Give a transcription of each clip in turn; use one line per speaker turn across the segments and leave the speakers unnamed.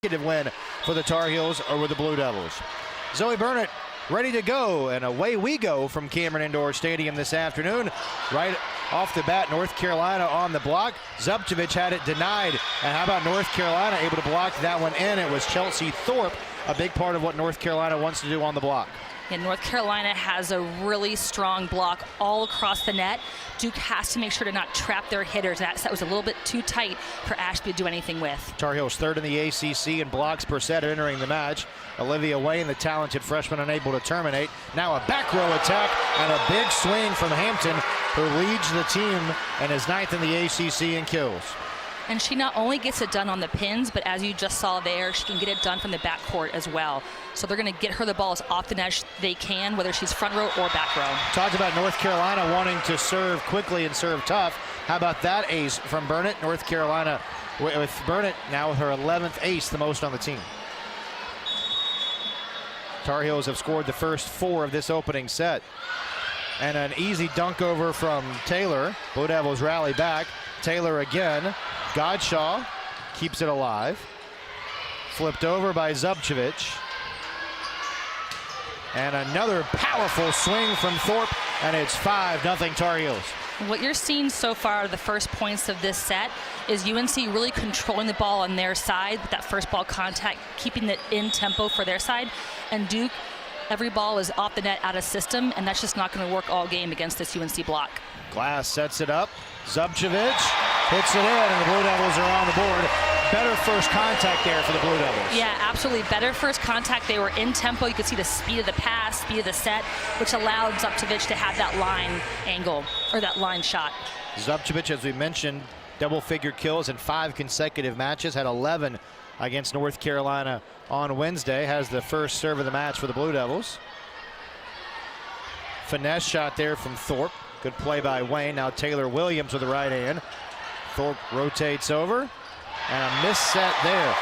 win for the Tar Heels over the Blue Devils. Zoe Burnett ready to go, and away we go from Cameron Indoor Stadium this afternoon. Right off the bat, North Carolina on the block. Zubcevic had it denied, and how about North Carolina able to block that one in? It was Chelsea Thorpe, a big part of what North Carolina wants to do on the block.
And North Carolina has a really strong block all across the net. Duke has to make sure to not trap their hitters. That set was a little bit too tight for Ashby to do anything with.
Tar Heels third in the ACC in blocks per set entering the match. Olivia Wayne, the talented freshman, unable to terminate. Now a back row attack and a big swing from Hampton, who leads the team and is ninth in the ACC in kills.
And she not only gets it done on the pins, but as you just saw there, she can get it done from the backcourt as well. So they're going to get her the ball as often as they can, whether she's front row or back row.
Talked about North Carolina wanting to serve quickly and serve tough. How about that ace from Burnett? North Carolina with Burnett now with her 11th ace, the most on the team. Tar Heels have scored the first 4 of this opening set. And an easy dunk over from Taylor. Blue Devils rally back. Taylor again. Godshaw keeps it alive. Flipped over by Zubcevic. And another powerful swing from Thorpe, and it's 5-0 Tar Heels.
What you're seeing so far, the first points of this set, is UNC really controlling the ball on their side with that first ball contact, keeping it in tempo for their side. And Duke, every ball is off the net, out of system, and that's just not going to work all game against this UNC block.
Glass sets it up. Zubcevic hits it in, and the Blue Devils are on the board. Better first contact there for the Blue Devils.
Yeah, absolutely. Better first contact. They were in tempo. You could see the speed of the pass, speed of the set, which allowed Zubcevic to have that line angle, or that line shot.
Zubcevic, as we mentioned, double-figure kills in 5 consecutive matches, had 11 against North Carolina on Wednesday, has the first serve of the match for the Blue Devils. Finesse shot there from Thorpe. Good play by Wayne. Now Taylor Williams with the right hand. Thorpe rotates over, and a missed set there.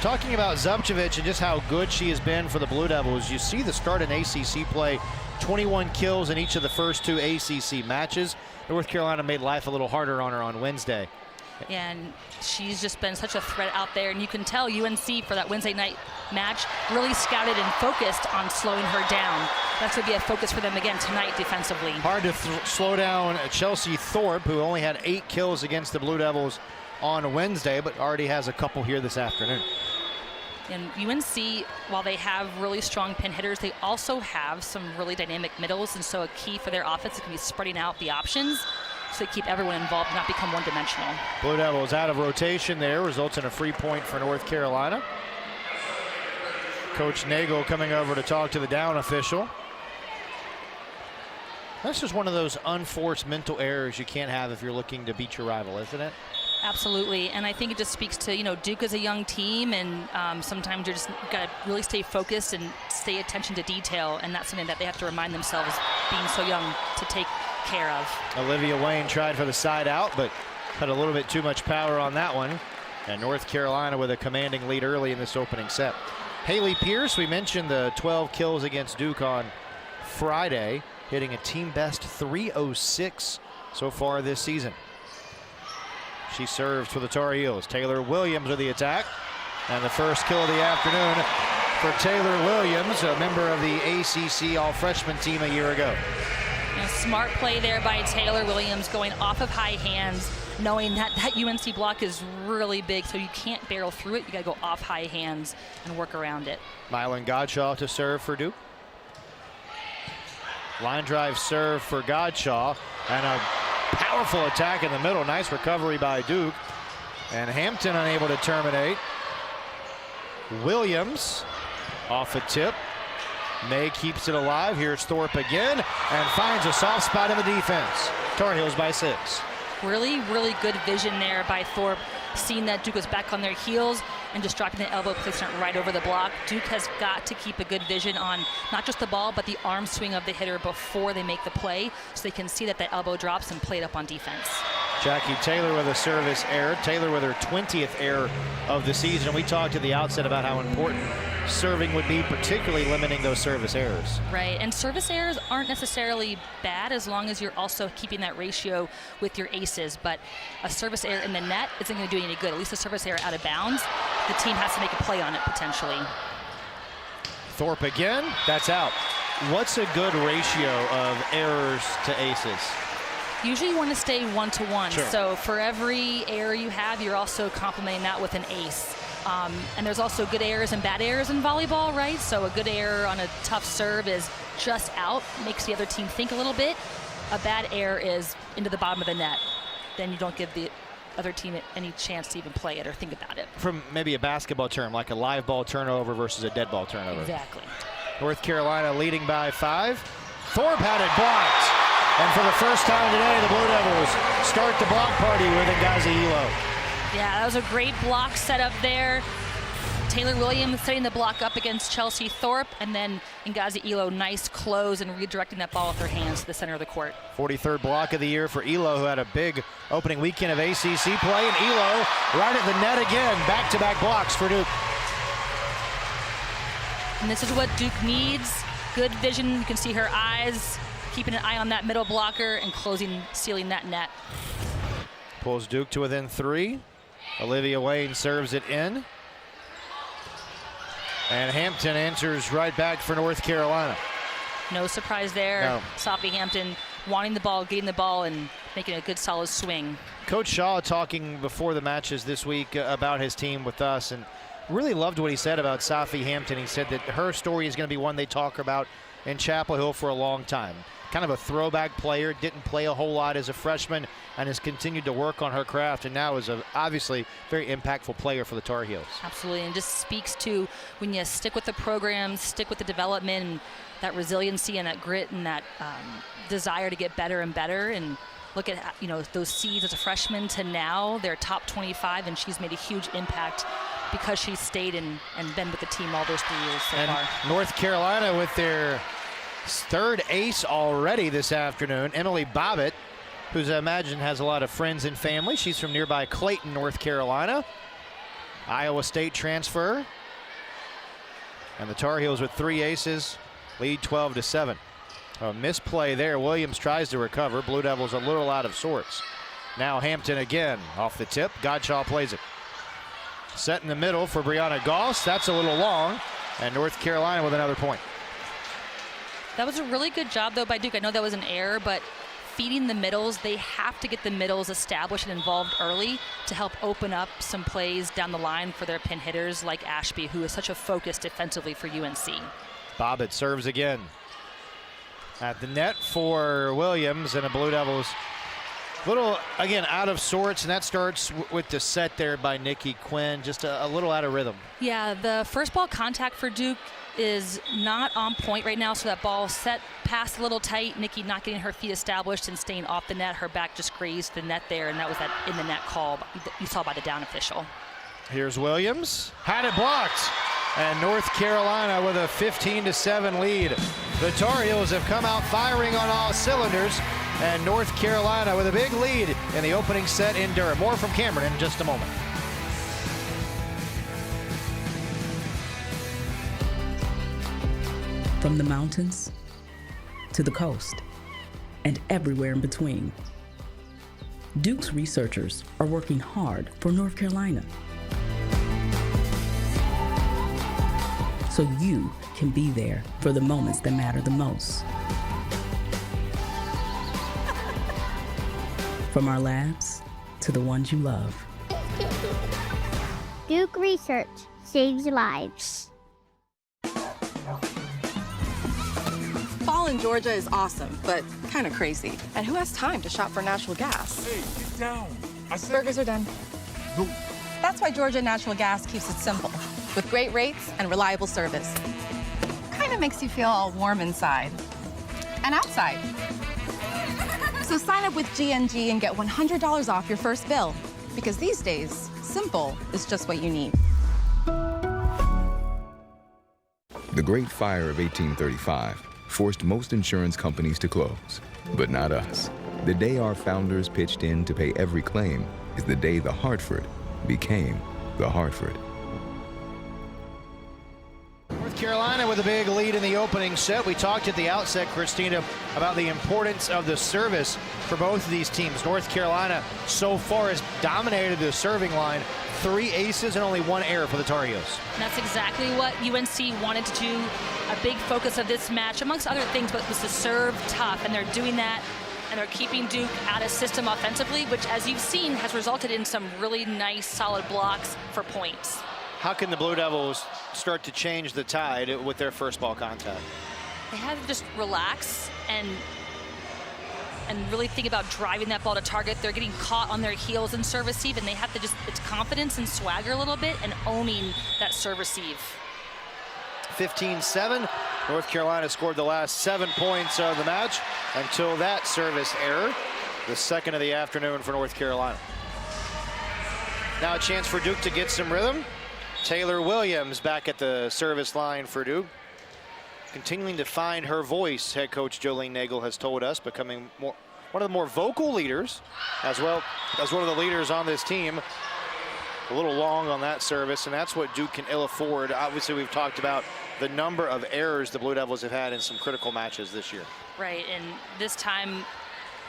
Talking about Zubcevic and just how good she has been for the Blue Devils, you see the start in ACC play, 21 kills in each of the first 2 ACC matches. North Carolina made life a little harder on her on Wednesday.
And she's just been such a threat out there, and you can tell UNC for that Wednesday night match really scouted and focused on slowing her down. That's going to be a focus for them again tonight defensively.
Hard to slow down Chelsea Thorpe, who only had 8 kills against the Blue Devils on Wednesday, but already has a couple here this afternoon.
And UNC, while they have really strong pin hitters, they also have some really dynamic middles, and so a key for their offense is going to be spreading out the options so they keep everyone involved and not become one-dimensional.
Blue Devils out of rotation there, results in a free point for North Carolina. Coach Nagel coming over to talk to the down official. That's just one of those unforced mental errors you can't have if you're looking to beat your rival, isn't it?
Absolutely, and I think it just speaks to, Duke is a young team, and sometimes you're just got to really stay focused and stay attention to detail, and that's something that they have to remind themselves, being so young, to take care of.
Olivia Wayne tried for the side out, but had a little bit too much power on that one. And North Carolina with a commanding lead early in this opening set. Haley Pierce, we mentioned the 12 kills against Duke on Friday, hitting a team best 306 so far this season. She serves for the Tar Heels. Taylor Williams with the attack. And the first kill of the afternoon for Taylor Williams, a member of the ACC all-freshman team a year ago.
Smart play there by Taylor Williams, going off of high hands, knowing that UNC block is really big, so you can't barrel through it. You got to go off high hands and work around it. Mylan
Godshaw to serve for Duke. Line drive serve for Godshaw, and a powerful attack in the middle. Nice recovery by Duke. And Hampton unable to terminate. Williams off a tip. May keeps it alive. Here's Thorpe again and finds a soft spot in the defense. Tar Heels by 6.
Really, really good vision there by Thorpe, seeing that Duke was back on their heels and just dropping the elbow, placing it right over the block. Duke has got to keep a good vision on not just the ball, but the arm swing of the hitter before they make the play, so they can see that the elbow drops and play it up on defense.
Jackie Taylor with a service error. Taylor with her 20th error of the season. We talked at the outset about how important serving would be, particularly limiting those service errors.
Right, and service errors aren't necessarily bad as long as you're also keeping that ratio with your aces, but a service error in the net isn't going to do any good. At least a service error out of bounds, the team has to make a play on it potentially.
Thorpe again, that's out. What's a good ratio of errors to aces?
Usually you want to stay 1-to-1.
Sure.
So for every error you have, you're also complementing that with an ace. And there's also good errors and bad errors in volleyball, right? So a good error on a tough serve is just out, makes the other team think a little bit. A bad error is into the bottom of the net. Then you don't give the other team any chance to even play it or think about it.
From maybe a basketball term, like a live ball turnover versus a dead ball turnover.
Exactly.
North Carolina leading by 5. Thorpe had it blocked. And for the first time today, the Blue Devils start the block party with Ngazi Elo.
Yeah, that was a great block set up there. Taylor Williams setting the block up against Chelsea Thorpe, and then Ngazi Elo, nice close and redirecting that ball with her hands to the center of the court.
43rd block of the year for Elo, who had a big opening weekend of ACC play, and Elo right at the net again. Back-to-back blocks for Duke.
And this is what Duke needs. Good vision. You can see her eyes, keeping an eye on that middle blocker and sealing that net.
Pulls Duke to within 3. Olivia Wayne serves it in. And Hampton answers right back for North Carolina.
No surprise there.
No.
Sophie Hampton wanting the ball, getting the ball, and making a good solid swing.
Coach Shaw talking before the matches this week about his team with us, and really loved what he said about Sophie Hampton. He said that her story is going to be one they talk about in Chapel Hill for a long time. Kind of a throwback player, didn't play a whole lot as a freshman, and has continued to work on her craft, and now is a obviously very impactful player for the Tar Heels.
Absolutely, and just speaks to when you stick with the program, stick with the development, and that resiliency and that grit and that desire to get better and better. And look at those seeds as a freshman to now they're top 25, and she's made a huge impact because she stayed and been with the team all those 3 years so far.
North Carolina with their third ace already this afternoon. Emily Bobbitt, who I imagine has a lot of friends and family. She's from nearby Clayton, North Carolina. Iowa State transfer. And the Tar Heels with 3 aces, lead 12-7. A misplay there. Williams tries to recover. Blue Devils a little out of sorts. Now Hampton again off the tip. Godshaw plays it. Set in the middle for Brianna Goss. That's a little long. And North Carolina with another point.
That was a really good job, though, by Duke. I know that was an error, but feeding the middles, they have to get the middles established and involved early to help open up some plays down the line for their pin hitters like Ashby, who is such a focus defensively for UNC.
Bobbitt serves again. At the net for Williams, and the Blue Devils little, again, out of sorts, and that starts with the set there by Nikki Quinn, just a little out of rhythm.
Yeah, the first ball contact for Duke is not on point right now, so that ball set past a little tight. Nikki not getting her feet established and staying off the net. Her back just grazed the net there, and that was that in the net call you saw by the down official.
Here's Williams, had it blocked, and North Carolina with a 15-7 lead. The Tar Heels have come out firing on all cylinders, and North Carolina with a big lead in the opening set in Durham. More from Cameron in just a moment.
From the mountains to the coast and everywhere in between, Duke's researchers are working hard for North Carolina, so you can be there for the moments that matter the most. From our labs to the ones you love.
Duke Research saves lives.
Fall in Georgia is awesome, but kind of crazy. And who has time to shop for natural gas?
Hey, get down.
Burgers are done.
No.
That's why Georgia Natural Gas keeps it simple, with great rates and reliable service. Kind of makes you feel all warm inside and outside. So sign up with GNG and get $100 off your first bill, because these days, simple is just what you need.
The Great Fire of 1835 forced most insurance companies to close, but not us. The day our founders pitched in to pay every claim is the day the Hartford became the Hartford.
North Carolina with a big lead in the opening set. We talked at the outset, Christina, about the importance of the service for both of these teams. North Carolina so far has dominated the serving line. 3 aces and only 1 error for the Tar Heels.
And that's exactly what UNC wanted to do. A big focus of this match, amongst other things, but was to serve tough, and they're doing that. And they're keeping Duke out of system offensively, which, as you've seen, has resulted in some really nice, solid blocks for points.
How can the Blue Devils start to change the tide with their first ball contact?
They have to just relax and really think about driving that ball to target. They're getting caught on their heels in serve receive, and they have to just, it's confidence and swagger a little bit and owning that serve receive.
15-7. North Carolina scored the last 7 points of the match until that service error, the second of the afternoon for North Carolina. Now a chance for Duke to get some rhythm. Taylor Williams back at the service line for Duke. Continuing to find her voice, head coach Jolene Nagel has told us, becoming one of the more vocal leaders, as well as one of the leaders on this team. A little long on that service, and that's what Duke can ill afford. Obviously, we've talked about the number of errors the Blue Devils have had in some critical matches this year.
Right, and this time,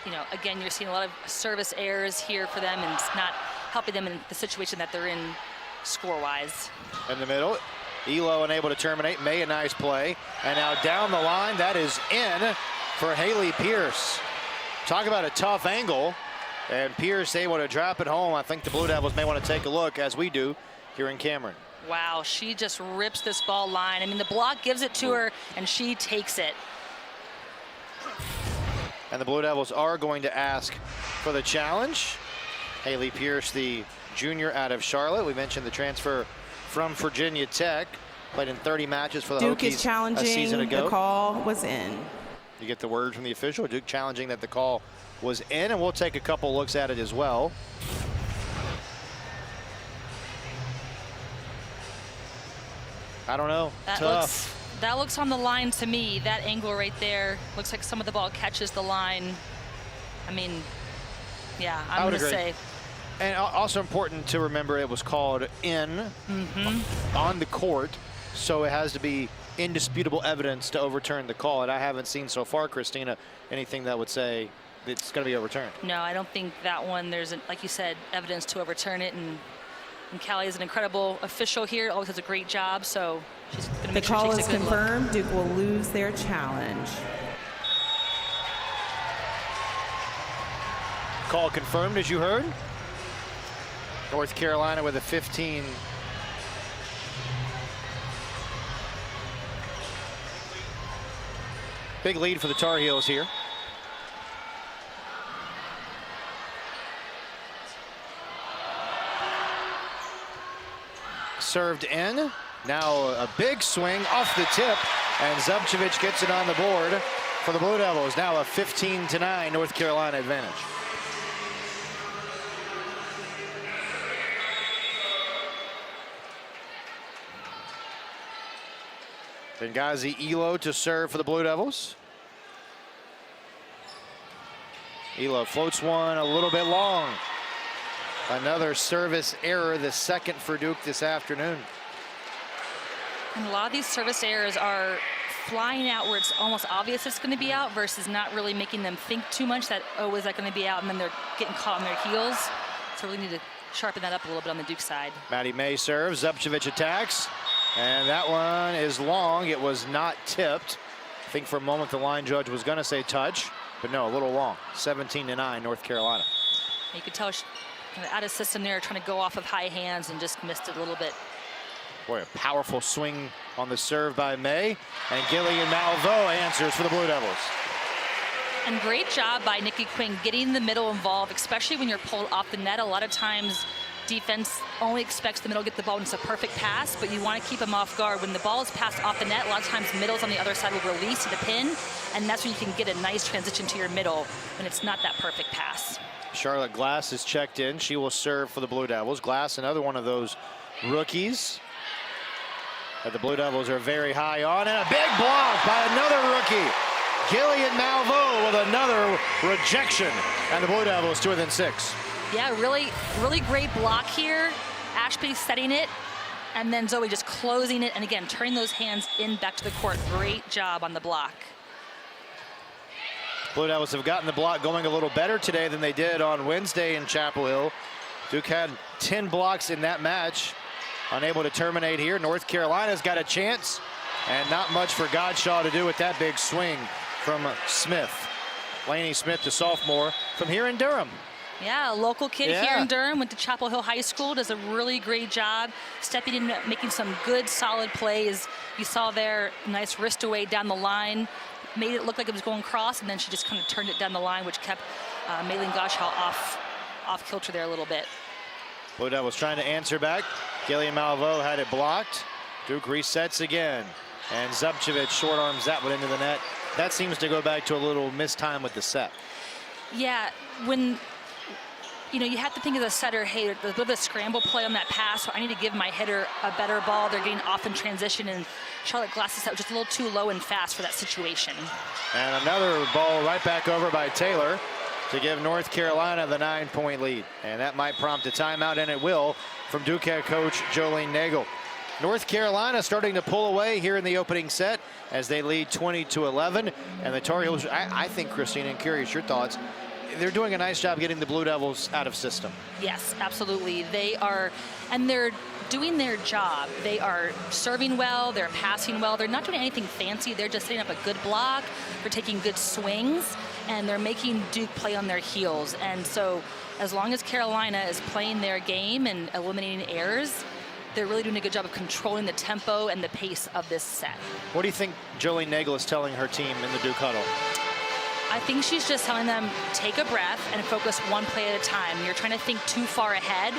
you know, again, you're seeing a lot of service errors here for them, and it's not helping them in the situation that they're in score-wise.
In the middle, Elo unable to terminate. May, a nice play. And now down the line, that is in for Haley Pierce. Talk about a tough angle. And Pierce able to drop it home. I think the Blue Devils may want to take a look, as we do here in Cameron.
Wow, she just rips this ball line. I mean, the block gives it to her, and she takes it.
And the Blue Devils are going to ask for the challenge. Haley Pierce, the junior out of Charlotte. We mentioned the transfer from Virginia Tech. Played in 30 matches for the
Duke
Hokies
is challenging.
a season ago.
The call was in.
You get the word from the official. Duke challenging that the call was in, and we'll take a couple looks at it as well. I don't know.
That looks on the line to me. That angle right there looks like some of the ball catches the line. I mean, yeah, I'm going to say.
And also important to remember, it was called in on the court, so it has to be indisputable evidence to overturn the call. And I haven't seen so far, Christina, anything that would say it's going to be overturned.
No, I don't think that one. There's, like you said, evidence to overturn it. And Callie is an incredible official here. Always does a great job. So she's going to make sure she takes a good look.
The call is confirmed. Duke will lose their challenge.
Call confirmed, as you heard. North Carolina with a 15. Big lead for the Tar Heels here. Served in. Now a big swing off the tip, and Zubcevic gets it on the board for the Blue Devils. Now a 15-9 North Carolina advantage. Benghazi Elo to serve for the Blue Devils. Elo floats one a little bit long. Another service error, the second for Duke this afternoon.
And a lot of these service errors are flying out where it's almost obvious it's going to be out versus not really making them think too much that, oh, is that going to be out? And then they're getting caught on their heels. So we need to sharpen that up a little bit on the Duke side.
Maddie May serves, Zubcevic attacks. And that one is long. It was not tipped. I think for a moment the line judge was going to say touch, but no, a little long. 17-9 North Carolina.
You could tell kind of out of system there, trying to go off of high hands and just missed it a little bit.
Boy, a powerful swing on the serve by May. And Gillian Malveaux answers for the Blue Devils.
And great job by Nikki Quinn getting the middle involved, especially when you're pulled off the net. A lot of times defense only expects the middle to get the ball when it's a perfect pass, but you want to keep them off guard. When the ball is passed off the net, a lot of times middles on the other side will release to the pin, and that's when you can get a nice transition to your middle when it's not that perfect pass.
Charlotte Glass is checked in. She will serve for the Blue Devils. Glass, another one of those rookies that the Blue Devils are very high on, and a big block by another rookie. Gillian Malveaux with another rejection. And the Blue Devils 2 within 6.
Yeah, really great block here. Ashby setting it, and then Zoe just closing it, and again, turning those hands in back to the court. Great job on the block.
Blue Devils have gotten the block going a little better today than they did on Wednesday in Chapel Hill. Duke had 10 blocks in that match. Unable to terminate here. North Carolina's got a chance, and not much for Godshaw to do with that big swing from Smith. Lainey Smith, the sophomore from here in Durham.
Yeah, a local kid here in Durham, went to Chapel Hill High School, does a really great job stepping in, making some good, solid plays. You saw there, nice wrist away down the line, made it look like it was going cross, and then she just kind of turned it down the line, which kept Maylene Godshaw off kilter there a little bit.
Blue Devils trying to answer back. Gillian Malveaux had it blocked. Duke resets again, and Zubcevic short arms that one into the net. That seems to go back to a little missed time with the set.
Yeah, when you have to think as a setter, hey, there's a little bit of scramble play on that pass, so I need to give my hitter a better ball. They're getting off in transition, and Charlotte Glass's set was just a little too low and fast for that situation.
And another ball right back over by Taylor to give North Carolina the 9-point lead. And that might prompt a timeout, and it will, from Duke head coach Jolene Nagel. North Carolina starting to pull away here in the opening set as they lead 20-11. And the Tar Heels, I think, Christine, and curious your thoughts, they're doing a nice job getting the Blue Devils out of system.
Yes, absolutely. They are, and they're doing their job. They are serving well, they're passing well. They're not doing anything fancy. They're just setting up a good block. They're taking good swings, and they're making Duke play on their heels. And so as long as Carolina is playing their game and eliminating errors, they're really doing a good job of controlling the tempo and the pace of this set.
What do you think Jolene Nagel is telling her team in the Duke huddle?
I think she's just telling them, take a breath and focus one play at a time. You're trying to think too far ahead.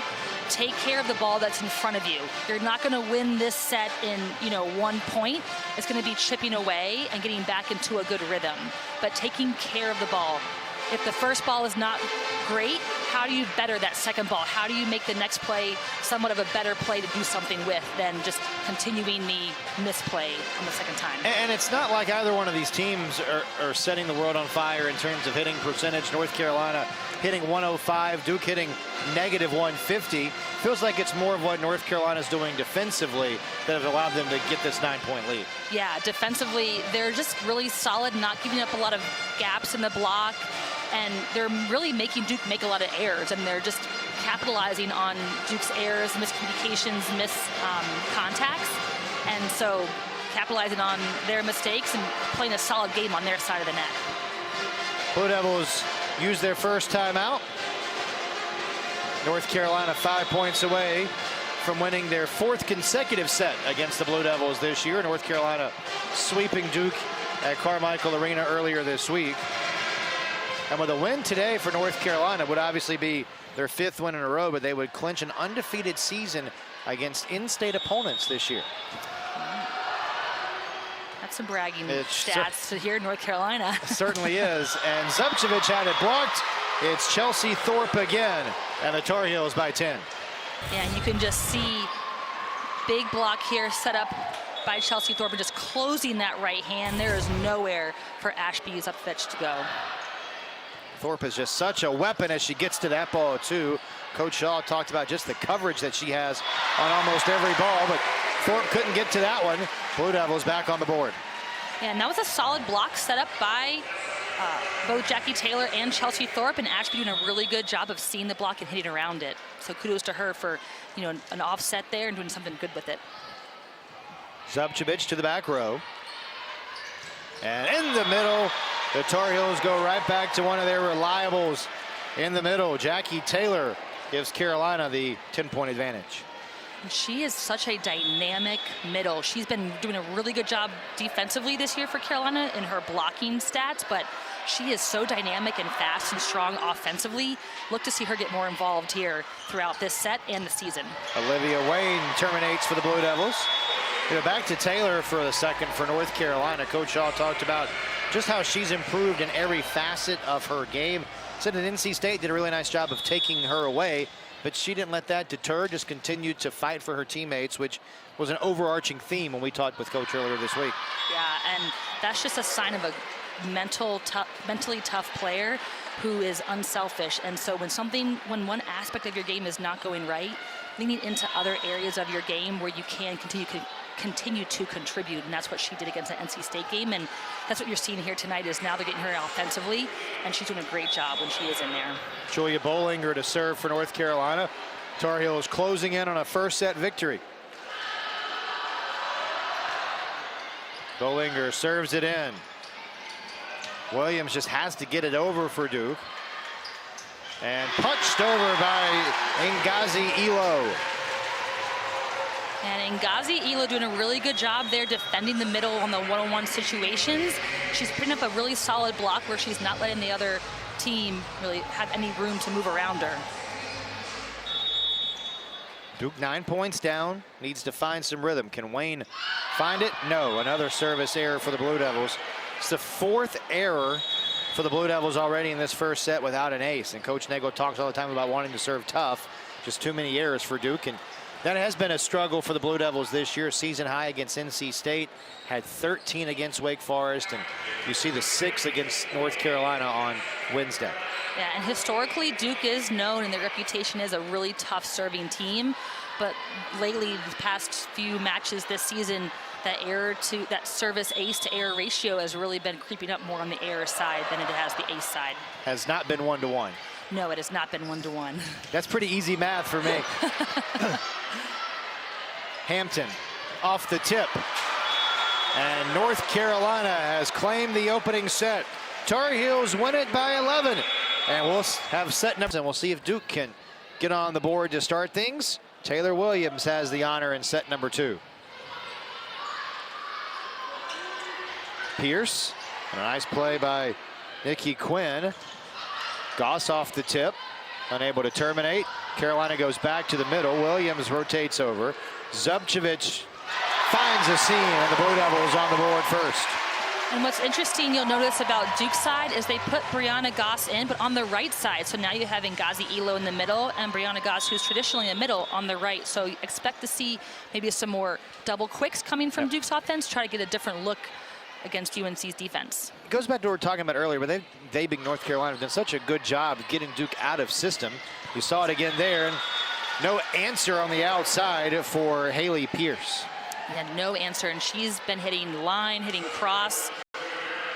Take care of the ball that's in front of you. You're not going to win this set in 1 point. It's going to be chipping away and getting back into a good rhythm. But taking care of the ball. If the first ball is not great, how do you better that second ball? How do you make the next play somewhat of a better play to do something with than just continuing the misplay on the second time?
And it's not like either one of these teams are setting the world on fire in terms of hitting percentage. North Carolina hitting 105, Duke hitting -150. Feels like it's more of what North Carolina's doing defensively that have allowed them to get this 9-point lead.
Yeah, defensively, they're just really solid, not giving up a lot of gaps in the block. And they're really making Duke make a lot of errors, and they're just capitalizing on Duke's errors, miscommunications, contacts, and so capitalizing on their mistakes and playing a solid game on their side of the net.
Blue Devils use their first timeout. North Carolina 5 points away from winning their 4th consecutive set against the Blue Devils this year. North Carolina sweeping Duke at Carmichael Arena earlier this week. And with a win today for North Carolina, would obviously be their 5th win in a row, but they would clinch an undefeated season against in-state opponents this year.
That's some bragging stats to hear in North Carolina.
Certainly is. And Zubcevic had it blocked. It's Chelsea Thorpe again, and the Tar Heels by 10.
Yeah, and you can just see big block here set up by Chelsea Thorpe, and just closing that right hand. There is nowhere for Ashby Zubcevic to go.
Thorpe is just such a weapon as she gets to that ball, too. Coach Shaw talked about just the coverage that she has on almost every ball, but Thorpe couldn't get to that one. Blue Devils back on the board.
Yeah, and that was a solid block set up by both Jackie Taylor and Chelsea Thorpe, and Ashby doing a really good job of seeing the block and hitting around it. So kudos to her for an offset there and doing something good with it.
Zubcevic to the back row. And in the middle, the Tar Heels go right back to one of their reliables in the middle. Jackie Taylor gives Carolina the 10-point advantage.
And she is such a dynamic middle. She's been doing a really good job defensively this year for Carolina in her blocking stats, but she is so dynamic and fast and strong offensively. Look to see her get more involved here throughout this set and the season.
Olivia Wayne terminates for the Blue Devils. Back to Taylor for a second for North Carolina. Coach Shaw talked about just how she's improved in every facet of her game. Said that NC State did a really nice job of taking her away, but she didn't let that deter, just continued to fight for her teammates, which was an overarching theme when we talked with Coach earlier this week.
Yeah, and that's just a sign of a mentally tough player who is unselfish. And so when one aspect of your game is not going right, leaning into other areas of your game where you can continue to contribute, and that's what she did against the NC State game, and that's what you're seeing here tonight. Is now they're getting her offensively, and she's doing a great job when she is in there.
Julia Bollinger to serve for North Carolina. Tar Heels closing in on a first set victory. Bollinger serves it in. Williams just has to get it over for Duke. And punched over by Ngazi Elo.
And Ngazi Elo doing a really good job there defending the middle on the one-on-one situations. She's putting up a really solid block where she's not letting the other team really have any room to move around her.
Duke 9 points down, needs to find some rhythm. Can Wayne find it? No, another service error for the Blue Devils. It's the 4th error for the Blue Devils already in this first set without an ace. And Coach Nagel talks all the time about wanting to serve tough. Just too many errors for Duke. And that has been a struggle for the Blue Devils this year. Season high against NC State, had 13 against Wake Forest, and you see the 6 against North Carolina on Wednesday.
Yeah, and historically, Duke is known and their reputation is a really tough serving team. But lately, the past few matches this season, that service ace to error ratio has really been creeping up more on the error side than it has the ace side.
Has not been 1-to-1.
No, it has not been 1-to-1.
That's pretty easy math for me. Hampton off the tip. And North Carolina has claimed the opening set. Tar Heels win it by 11. And we'll have set numbers, and we'll see if Duke can get on the board to start things. Taylor Williams has the honor in set number 2. Pierce, and a nice play by Nikki Quinn. Goss off the tip, unable to terminate. Carolina goes back to the middle. Williams rotates over. Zubcevic finds a seam, and the Blue Devils on the board first.
And what's interesting, you'll notice about Duke's side is they put Brianna Goss in, but on the right side. So now you have Ngazi Elo in the middle and Brianna Goss, who's traditionally in the middle, on the right. So expect to see maybe some more double quicks coming from Duke's offense, try to get a different look against UNC's defense.
It goes back to what we were talking about earlier, but they being North Carolina, have done such a good job getting Duke out of system. You saw it again there, and no answer on the outside for Haley Pierce.
Yeah, no answer, and she's been hitting line, hitting cross,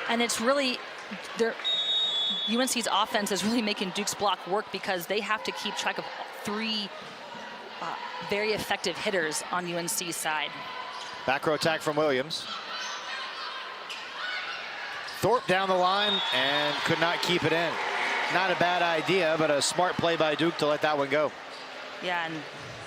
and it's really UNC's offense is really making Duke's block work because they have to keep track of 3 very effective hitters on UNC's side.
Back row attack from Williams. Thorpe down the line and could not keep it in. Not a bad idea, but a smart play by Duke to let that one go.
Yeah, and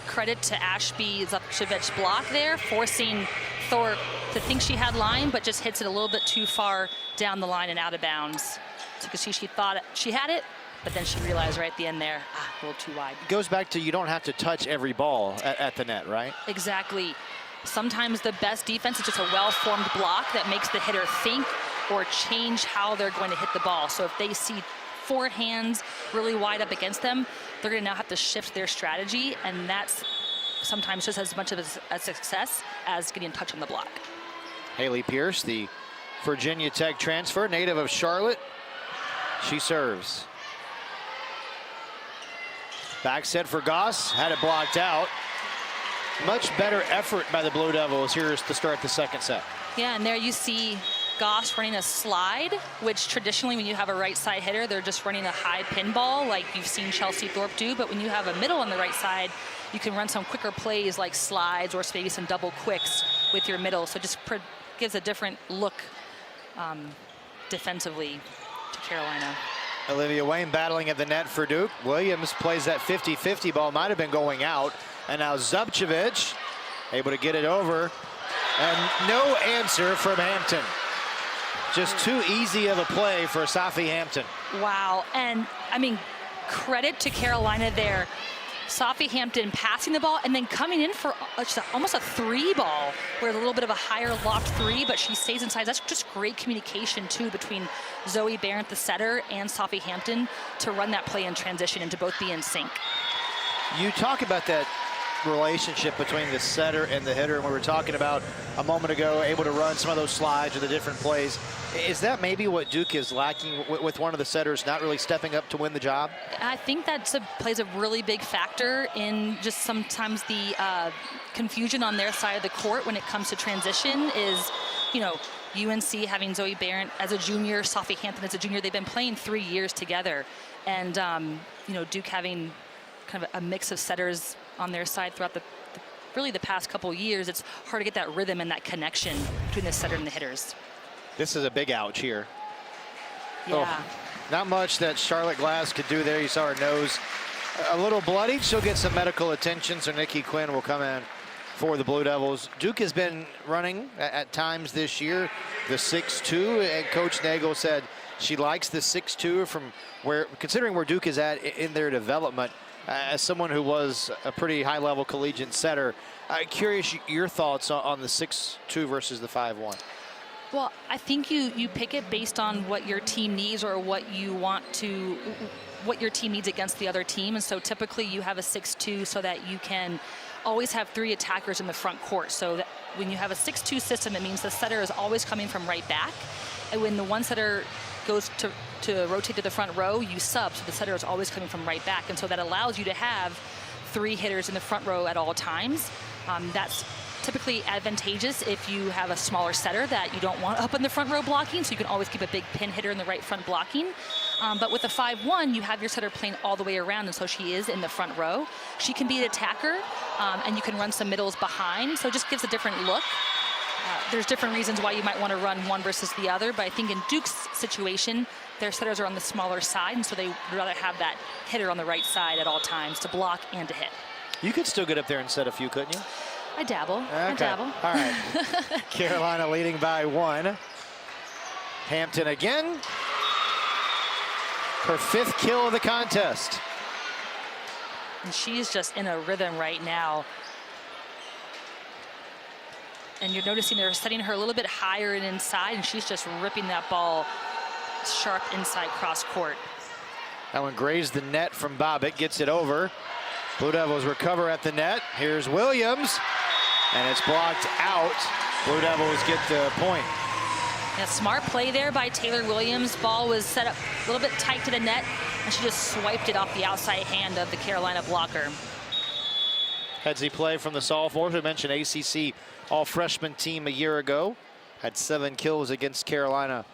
credit to Ashby Zubcevic's block there, forcing Thorpe to think she had line, but just hits it a little bit too far down the line and out of bounds. Because she thought she had it, but then she realized right at the end there, a little too wide.
It goes back to you don't have to touch every ball at the net, right?
Exactly. Sometimes the best defense is just a well-formed block that makes the hitter think or change how they're going to hit the ball. So if they see 4 hands really wide up against them, they're going to now have to shift their strategy, and that's sometimes just as much of a success as getting a touch on the block.
Haley Pierce, the Virginia Tech transfer, native of Charlotte. She serves. Back set for Goss, had it blocked out. Much better effort by the Blue Devils here to start the second set.
Yeah, and there you see Goss running a slide, which traditionally when you have a right side hitter, they're just running a high pinball like you've seen Chelsea Thorpe do. But when you have a middle on the right side, you can run some quicker plays like slides or maybe some double quicks with your middle. So it just gives a different look defensively to Carolina.
Olivia Wayne battling at the net for Duke. Williams plays that 50-50 ball, might have been going out. And now Zubcevic able to get it over. And no answer from Hampton. Just too easy of a play for Safi Hampton.
Wow, and I mean, credit to Carolina there. Safi Hampton passing the ball and then coming in for almost a 3 ball, where a little bit of a higher locked 3, but she stays inside. That's just great communication too between Zoe Barrett, the setter, and Safi Hampton to run that play in transition and to both be in sync.
You talk about that relationship between the setter and the hitter. And we were talking about a moment ago, able to run some of those slides or the different plays. Is that maybe what Duke is lacking with one of the setters not really stepping up to win the job?
I think that plays a really big factor in just sometimes the confusion on their side of the court when it comes to transition is, you know, UNC having Zoe Barron as a junior, Sophie Hampton as a junior. They've been playing 3 years together. And, you know, Duke having kind of a mix of setters on their side throughout really the past couple of years. It's hard to get that rhythm and that connection between the setter and the hitters.
This is a big ouch here.
Yeah.
Oh, not much that Charlotte Glass could do there. You saw her nose a little bloody. She'll get some medical attention, so Nikki Quinn will come in for the Blue Devils. Duke has been running at times this year the 6-2, and Coach Nagel said she likes the 6-2 from where, considering where Duke is at in their development. As someone who was a pretty high-level collegiate setter, curious your thoughts on the 6-2 versus the 5-1.
Well, I think you pick it based on what your team needs or what your team needs against the other team. And so typically you have a 6-2 so that you can always have 3 attackers in the front court. So that when you have a 6-2 system, it means the setter is always coming from right back. And when the one setter goes to rotate to the front row, you sub, so the setter is always coming from right back. And so that allows you to have 3 hitters in the front row at all times. That's typically advantageous if you have a smaller setter that you don't want up in the front row blocking, so you can always keep a big pin hitter in the right front blocking. But with a 5-1, you have your setter playing all the way around, and so she is in the front row. She can be an attacker, and you can run some middles behind, so it just gives a different look. There's different reasons why you might want to run one versus the other, but I think in Duke's situation, their setters are on the smaller side, and so they would rather have that hitter on the right side at all times to block and to hit.
You could still get up there and set a few, couldn't you?
I dabble.
Okay.
I dabble.
All right. Carolina leading by 1. Hampton again. Her 5th kill of the contest.
And she's just in a rhythm right now. And you're noticing they're setting her a little bit higher and inside, and she's just ripping that ball sharp inside cross court.
That one grazed the net from Bobbitt, gets it over. Blue Devils recover at the net. Here's Williams, and it's blocked out. Blue Devils get the point.
A smart play there by Taylor Williams. Ball was set up a little bit tight to the net, and she just swiped it off the outside hand of the Carolina blocker.
Headsy play from the sophomores. We mentioned ACC all-freshman team a year ago. Had 7 kills against Carolina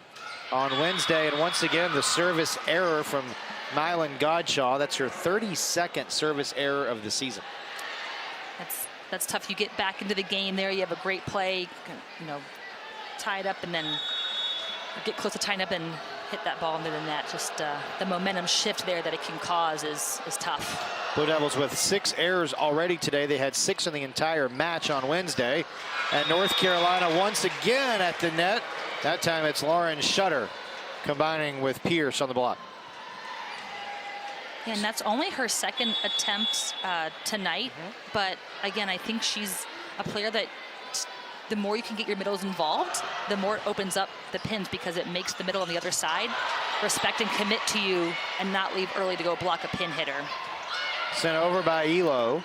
on Wednesday. And once again, the service error from Nylan Godshaw. That's her 32nd service error of the season.
That's tough. You get back into the game there. You have a great play, you know, tie it up and then get close to tying up and hit that ball into the net. Just the momentum shift there that it can cause is tough.
Blue Devils with 6 errors already today. They had 6 in the entire match on Wednesday. And North Carolina once again at the net. That time it's Lauren Shutter combining with Pierce on the block.
And that's only her 2nd attempt tonight. But again, I think she's a player that the more you can get your middles involved, the more it opens up the pins because it makes the middle on the other side respect and commit to you and not leave early to go block a pin hitter.
Sent over by Elo.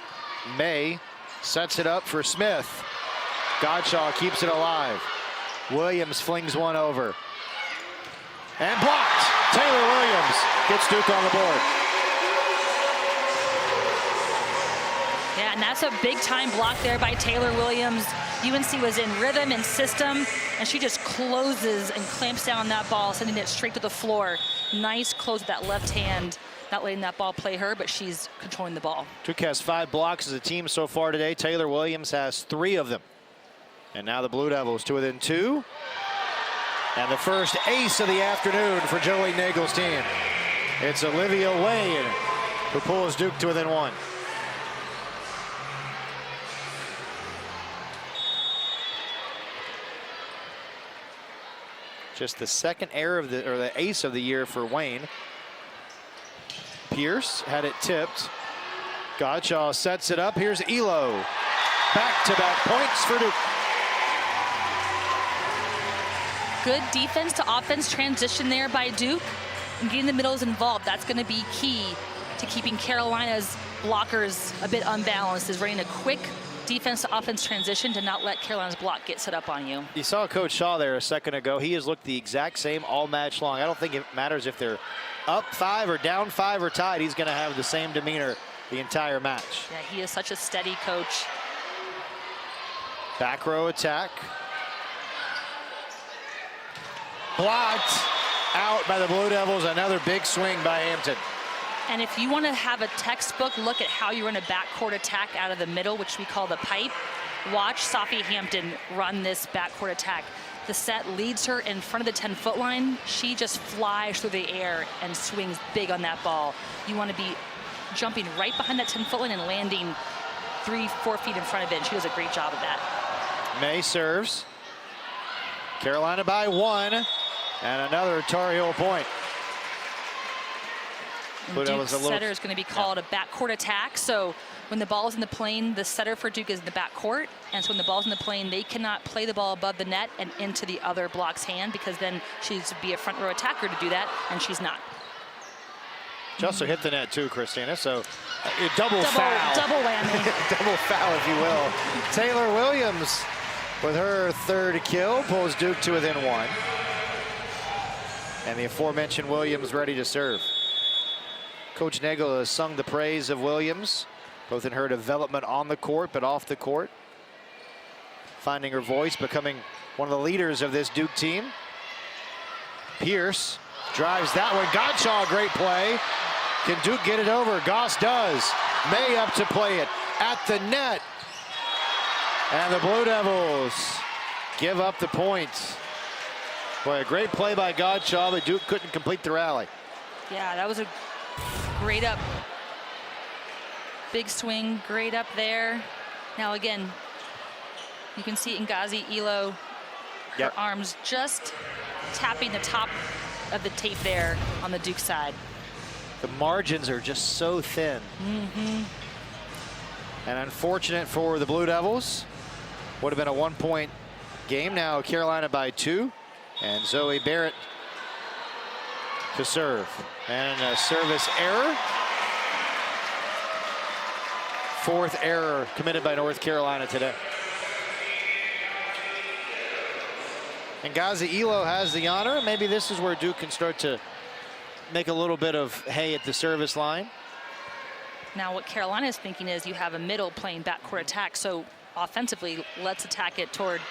May sets it up for Smith. Godshaw keeps it alive. Williams flings one over. And blocked. Taylor Williams gets Duke on the board.
Yeah, and that's a big time block there by Taylor Williams. UNC was in rhythm and system, and she just closes and clamps down that ball, sending it straight to the floor. Nice close with that left hand, not letting that ball play her, but she's controlling the ball.
Duke has 5 blocks as a team so far today. Taylor Williams has 3 of them. And now the Blue Devils to within 2. And the first ace of the afternoon for Joey Nagel's team. It's Olivia Wayne who pulls Duke to within 1. Just the 2nd error of the ace of the year for Wayne. Pierce had it tipped. Godshaw sets it up. Here's Elo. Back-to-back points for Duke.
Good defense to offense transition there by Duke. And getting the middles involved, that's going to be key to keeping Carolina's blockers a bit unbalanced, is running a quick defense to offense transition to not let Carolina's block get set up on you.
You saw Coach Shaw there a second ago. He has looked the exact same all match long. I don't think it matters if they're up 5 or down 5 or tied. He's going to have the same demeanor the entire match.
Yeah, he is such a steady coach.
Back row attack. Blocked out by the Blue Devils. Another big swing by Hampton.
And if you want to have a textbook look at how you run a backcourt attack out of the middle, which we call the pipe, watch Sophie Hampton run this backcourt attack. The set leads her in front of the 10-foot line. She just flies through the air and swings big on that ball. You want to be jumping right behind that 10-foot line and landing 3-4 feet in front of it. And she does a great job of that.
May serves. Carolina by 1. And another Tar Heel point.
Duke's setter is going to be called a backcourt attack. So when the ball is in the plane, the setter for Duke is in the backcourt. And so when the ball's in the plane, they cannot play the ball above the net and into the other block's hand, because then she's to be a front row attacker to do that, and she's not.
She also hit the net too, Christina. So double foul.
Double whammy.
Double foul, if you will. Taylor Williams with her 3rd kill pulls Duke to within 1. And the aforementioned Williams ready to serve. Coach Nagel has sung the praise of Williams, both in her development on the court, but off the court. Finding her voice, becoming one of the leaders of this Duke team. Pierce drives that one. Godshaw, great play. Can Duke get it over? Goss does. May up to play it at the net. And the Blue Devils give up the points. Boy, a great play by Godshaw, but Duke couldn't complete the rally.
Yeah, that was a great up. Big swing, great up there. Now again, you can see Ngozi Elo, her arms just tapping the top of the tape there on the Duke side.
The margins are just so thin. And unfortunate for the Blue Devils. Would have been a 1-point game. Now Carolina by 2. And Zoe Barrett to serve. And a service error. 4th error committed by North Carolina today. And Ngozi Elo has the honor. Maybe this is where Duke can start to make a little bit of hay at the service line.
Now what Carolina is thinking is you have a middle playing backcourt attack, so offensively, let's attack it toward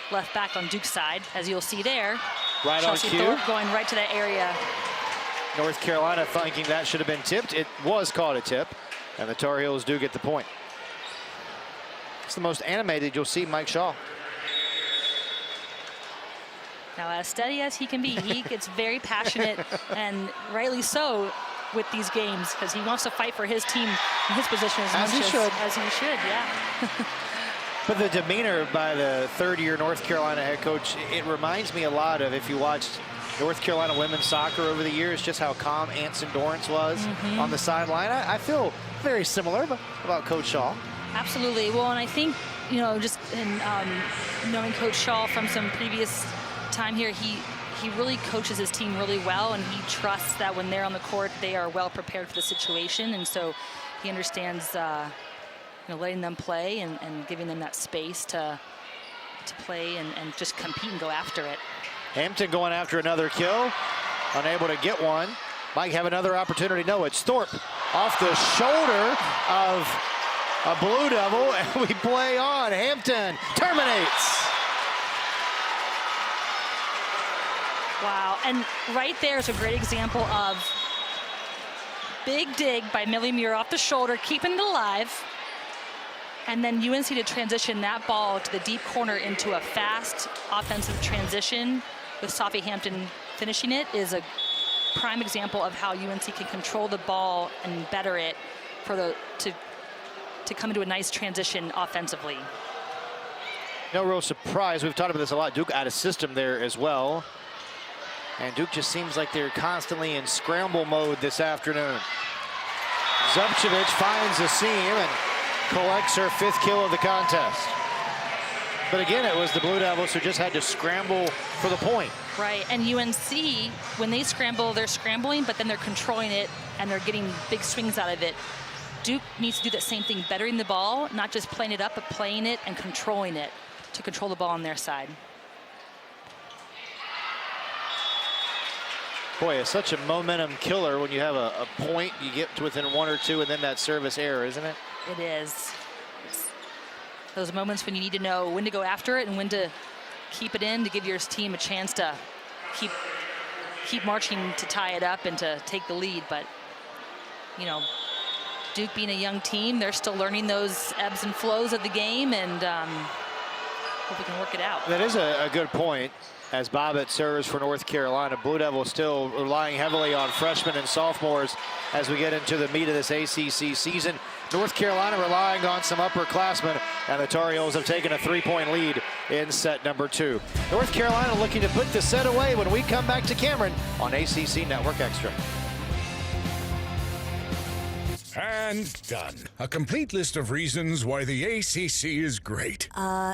left back on Duke's side, as you'll see there.
Right
Chelsea
on cue.
Thorpe going right to that area.
North Carolina thinking that should have been tipped. It was called a tip, and the Tar Heels do get the point. It's the most animated you'll see Mike Shaw.
Now, as steady as he can be, he gets very passionate, and rightly so, with these games, because he wants to fight for his team and his position as he should, yeah.
But the demeanor by the 3rd-year North Carolina head coach, it reminds me a lot of, if you watched North Carolina women's soccer over the years, just how calm Anson Dorrance was on the sideline. I feel very similar about Coach Shaw.
Absolutely. Well, and I think, you know, just in knowing Coach Shaw from some previous time here, he really coaches his team really well, and he trusts that when they're on the court, they are well prepared for the situation. And so he understands letting them play and giving them that space to play and just compete and go after it.
Hampton going after another kill, unable to get one. Might have another opportunity. No, it's Thorpe off the shoulder of a Blue Devil, and we play on. Hampton terminates.
Wow, and right there is a great example of big dig by Millie Muir off the shoulder, keeping it alive. And then UNC to transition that ball to the deep corner into a fast offensive transition with Sophie Hampton finishing it is a prime example of how UNC can control the ball and better it for to come into a nice transition offensively.
No real surprise. We've talked about this a lot. Duke out of system there as well. And Duke just seems like they're constantly in scramble mode this afternoon. Zubcevic finds a seam and collects her 5th kill of the contest. But again, it was the Blue Devils who just had to scramble for the point.
Right, and UNC, when they scramble, they're scrambling, but then they're controlling it and they're getting big swings out of it Duke needs to do that same thing, bettering the ball, not just playing it up, but playing it and controlling it to control the ball on their side.
Boy, it's such a momentum killer when you have a point, you get to within 1 or 2, and then that service error, isn't it?
It is. It's those moments when you need to know when to go after it and when to keep it in to give your team a chance to keep marching to tie it up and to take the lead. But, you know, Duke being a young team, they're still learning those ebbs and flows of the game, and hope we can work it out.
That is a good point. As Bobbitt serves for North Carolina, Blue Devils still relying heavily on freshmen and sophomores as we get into the meat of this ACC season. North Carolina relying on some upperclassmen, and the Tar Heels have taken a 3-point lead in set number 2. North Carolina looking to put the set away when we come back to Cameron on ACC Network Extra.
And done. A complete list of reasons why the ACC is great.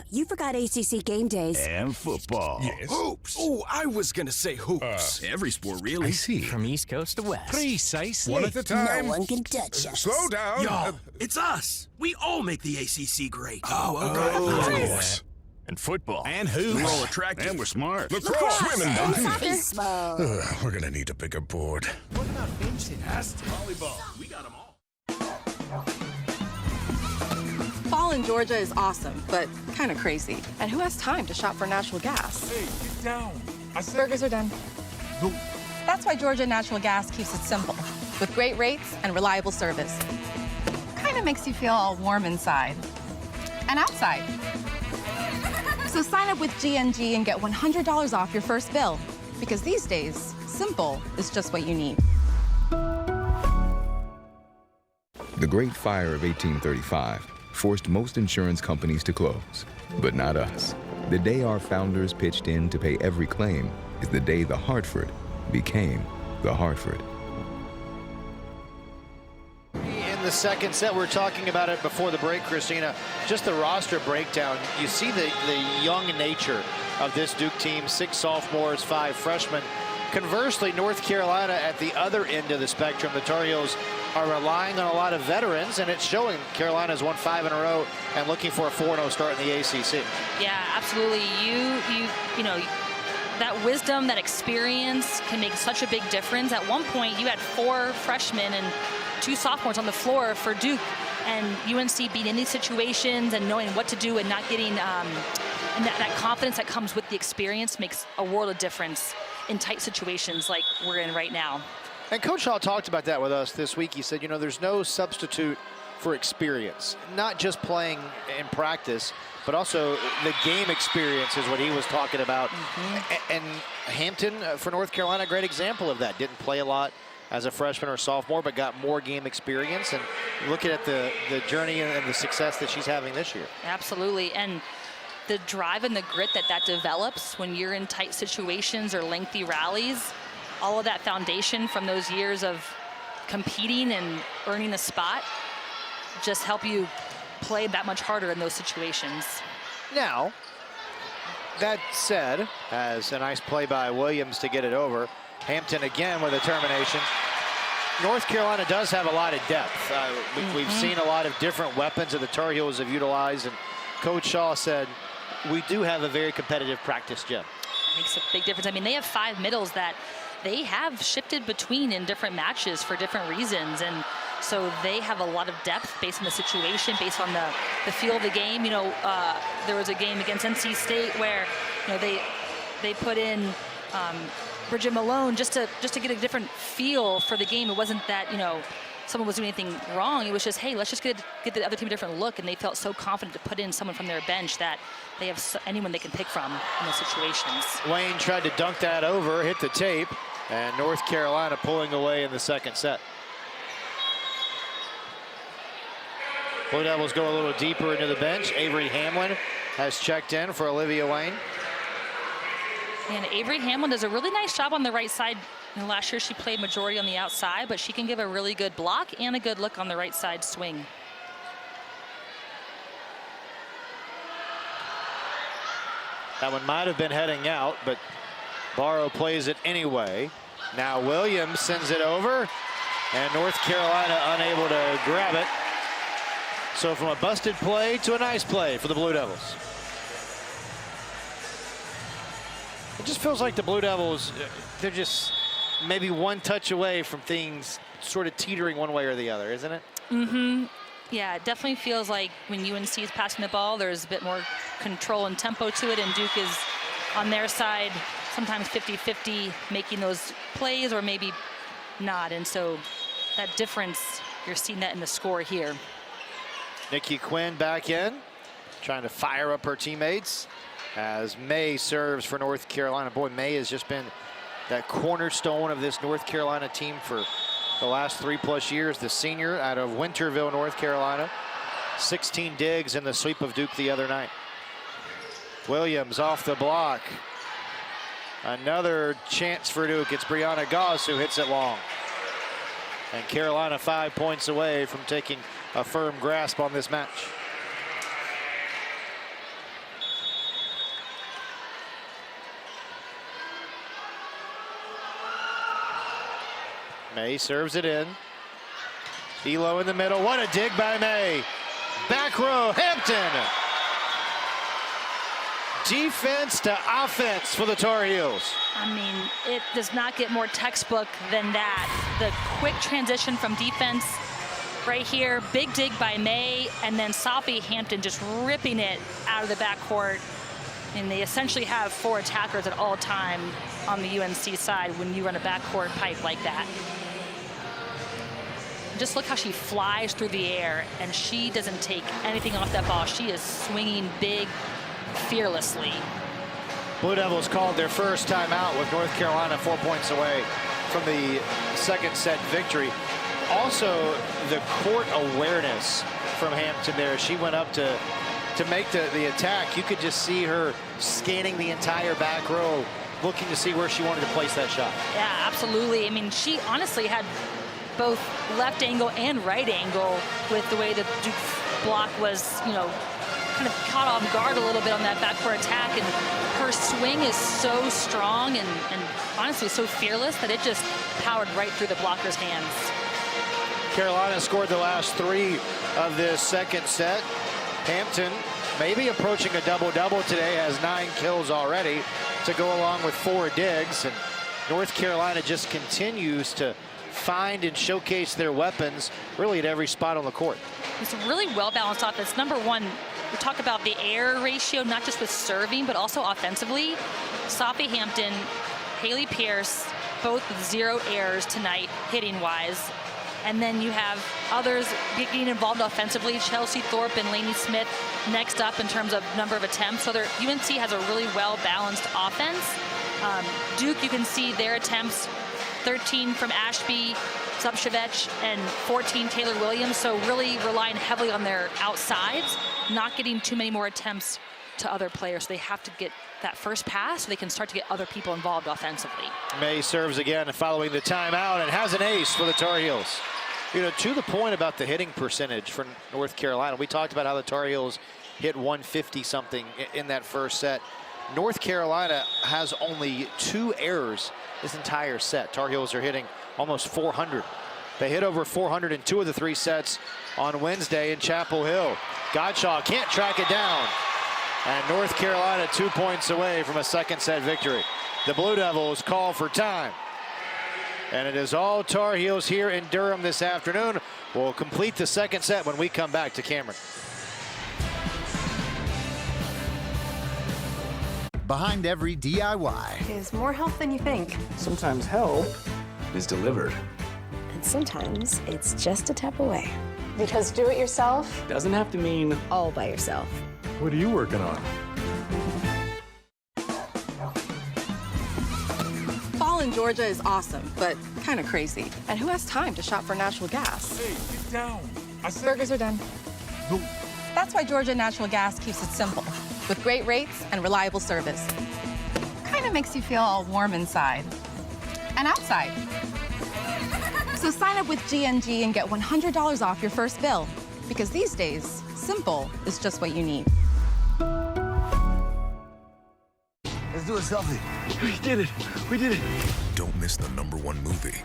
You forgot ACC game days.
And football.
Yes.
Hoops. Oh, I was gonna say hoops. Every sport, really.
I see.
From East Coast to West.
Precisely. One at a time.
No one can touch us.
Slow down.
Yo, it's us. We all make the ACC great.
Of
okay.
course.
And football.
And hoops.
We're all attractive.
And we're smart.
Lacrosse. Swimming.
Baseball.
We're gonna need a bigger board.
What about fencing? Volleyball. We got them all.
Fall in Georgia is awesome, but kind of crazy. And who has time to shop for natural gas?
Hey, get down.
Burgers are done. That's why Georgia Natural Gas keeps it simple, with great rates and reliable service. Kind of makes you feel all warm inside and outside. So sign up with GNG and get $100 off your first bill, because these days, simple is just what you need.
The Great Fire of 1835 forced most insurance companies to close, but not us. The day our founders pitched in to pay every claim is the day the Hartford became the Hartford.
In the second set, we were talking about it before the break, Christina, just the roster breakdown. You see the young nature of this Duke team, 6 sophomores, 5 freshmen. Conversely, North Carolina at the other end of the spectrum, the Tar Heels are relying on a lot of veterans, and it's showing. Carolina's won 5 in a row and looking for a 4-0 start in the ACC.
Yeah, absolutely. You know, that wisdom, that experience can make such a big difference. At one point, you had 4 freshmen and 2 sophomores on the floor for Duke, and UNC being in these situations and knowing what to do and not getting, and that confidence that comes with the experience makes a world of difference in tight situations like we're in right now.
And Coach Shaw talked about that with us this week. He said, you know, there's no substitute for experience, not just playing in practice, but also the game experience is what he was talking about. And Hampton, for North Carolina, a great example of that. Didn't play a lot as a freshman or sophomore, but got more game experience. And looking at the journey and the success that she's having this year.
Absolutely. And the drive and the grit that develops when you're in tight situations or lengthy rallies, all of that foundation from those years of competing and earning a spot just help you play that much harder in those situations.
Now, that said, as a nice play by Williams to get it over, Hampton again with a termination. North Carolina does have a lot of depth. We've seen a lot of different weapons that the Tar Heels have utilized, and Coach Shaw said, we do have a very competitive practice gym.
Makes a big difference. I mean, they have 5 middles that they have shifted between in different matches for different reasons, and so they have a lot of depth based on the situation, based on the feel of the game. You know, there was a game against NC State where, you know, they put in Bridget Malone just to get a different feel for the game. It wasn't that, you know, someone was doing anything wrong. It was just, hey, let's just get the other team a different look, and they felt so confident to put in someone from their bench that they have anyone they can pick from in those situations.
Wayne tried to dunk that over, hit the tape, and North Carolina pulling away in the second set. Blue Devils go a little deeper into the bench. Avery Hamlin has checked in for Olivia Wayne.
And Avery Hamlin does a really nice job on the right side. And last year she played majority on the outside, but she can give a really good block and a good look on the right side swing.
That one might have been heading out, but Barrow plays it anyway. Now Williams sends it over, and North Carolina unable to grab it. So from a busted play to a nice play for the Blue Devils. It just feels like the Blue Devils, they're just maybe one touch away from things sort of teetering one way or the other, isn't it?
Mm-hmm. Yeah, it definitely feels like when UNC is passing the ball, there's a bit more control and tempo to it, and Duke is on their side, sometimes 50-50, making those plays or maybe not. And so that difference, you're seeing that in the score here.
Nikki Quinn back in, trying to fire up her teammates as May serves for North Carolina. Boy, May has just been that cornerstone of this North Carolina team for the last 3+ years. The senior out of Winterville, North Carolina. 16 digs in the sweep of Duke the other night. Williams off the block. Another chance for Duke. It's Brianna Gauss who hits it long. And Carolina 5 points away from taking a firm grasp on this match. May serves it in. Elo in the middle. What a dig by May. Back row, Hampton. Defense to offense for the Tar Heels.
I mean, it does not get more textbook than that. The quick transition from defense right here, big dig by May, and then Sophie Hampton just ripping it out of the backcourt. And they essentially have 4 attackers at all time on the UNC side when you run a backcourt pipe like that. Just look how she flies through the air, and she doesn't take anything off that ball. She is swinging big, fearlessly.
Blue Devils called their first timeout with North Carolina 4 points away from the second set victory. Also, the court awareness from Hampton there. She went up to make the attack. You could just see her scanning the entire back row, looking to see where she wanted to place that shot.
Yeah, absolutely. I mean, she honestly had both left angle and right angle with the way the Duke block was, you know, kind of caught off guard a little bit on that backcourt attack. And her swing is so strong and honestly so fearless that it just powered right through the blocker's hands.
Carolina scored the last 3 of this second set. Hampton maybe approaching a double-double today, has 9 kills already to go along with 4 digs. And North Carolina just continues to find and showcase their weapons really at every spot on the court.
It's a really well-balanced offense. Number one, we talk about the error ratio, not just with serving, but also offensively. Sophie Hampton, Haley Pierce, both with 0 errors tonight, hitting-wise. And then you have others getting involved offensively. Chelsea Thorpe and Lainey Smith next up in terms of number of attempts. So UNC has a really well-balanced offense. Duke, you can see their attempts, 13 from Ashby, Subshavech, and 14 Taylor Williams. So really relying heavily on their outsides, not getting too many more attempts to other players. They have to get that first pass so they can start to get other people involved offensively.
May serves again following the timeout and has an ace for the Tar Heels. You know, to the point about the hitting percentage for North Carolina, we talked about how the Tar Heels hit 150-something in that first set. North Carolina has only 2 errors this entire set. Tar Heels are hitting almost 400. They hit over 400 in 2 of the 3 sets on Wednesday in Chapel Hill. Godshaw can't track it down. And North Carolina 2 points away from a second set victory. The Blue Devils call for time. And it is all Tar Heels here in Durham this afternoon. We'll complete the second set when we come back to Cameron.
Behind every DIY
is more help than you think.
Sometimes help is delivered.
And sometimes it's just a tap away. Because do it yourself
doesn't have to mean
all by yourself.
What are you working on?
Fall in Georgia is awesome, but kind of crazy. And who has time to shop for natural gas?
Hey, get down.
Burgers are done.
No.
That's why Georgia Natural Gas keeps it simple, with great rates and reliable service. Kind of makes you feel all warm inside and outside. So sign up with GNG and get $100 off your first bill, because these days, simple is just what you need.
Let's do a selfie.
We did it. We did it.
Don't miss the #1 movie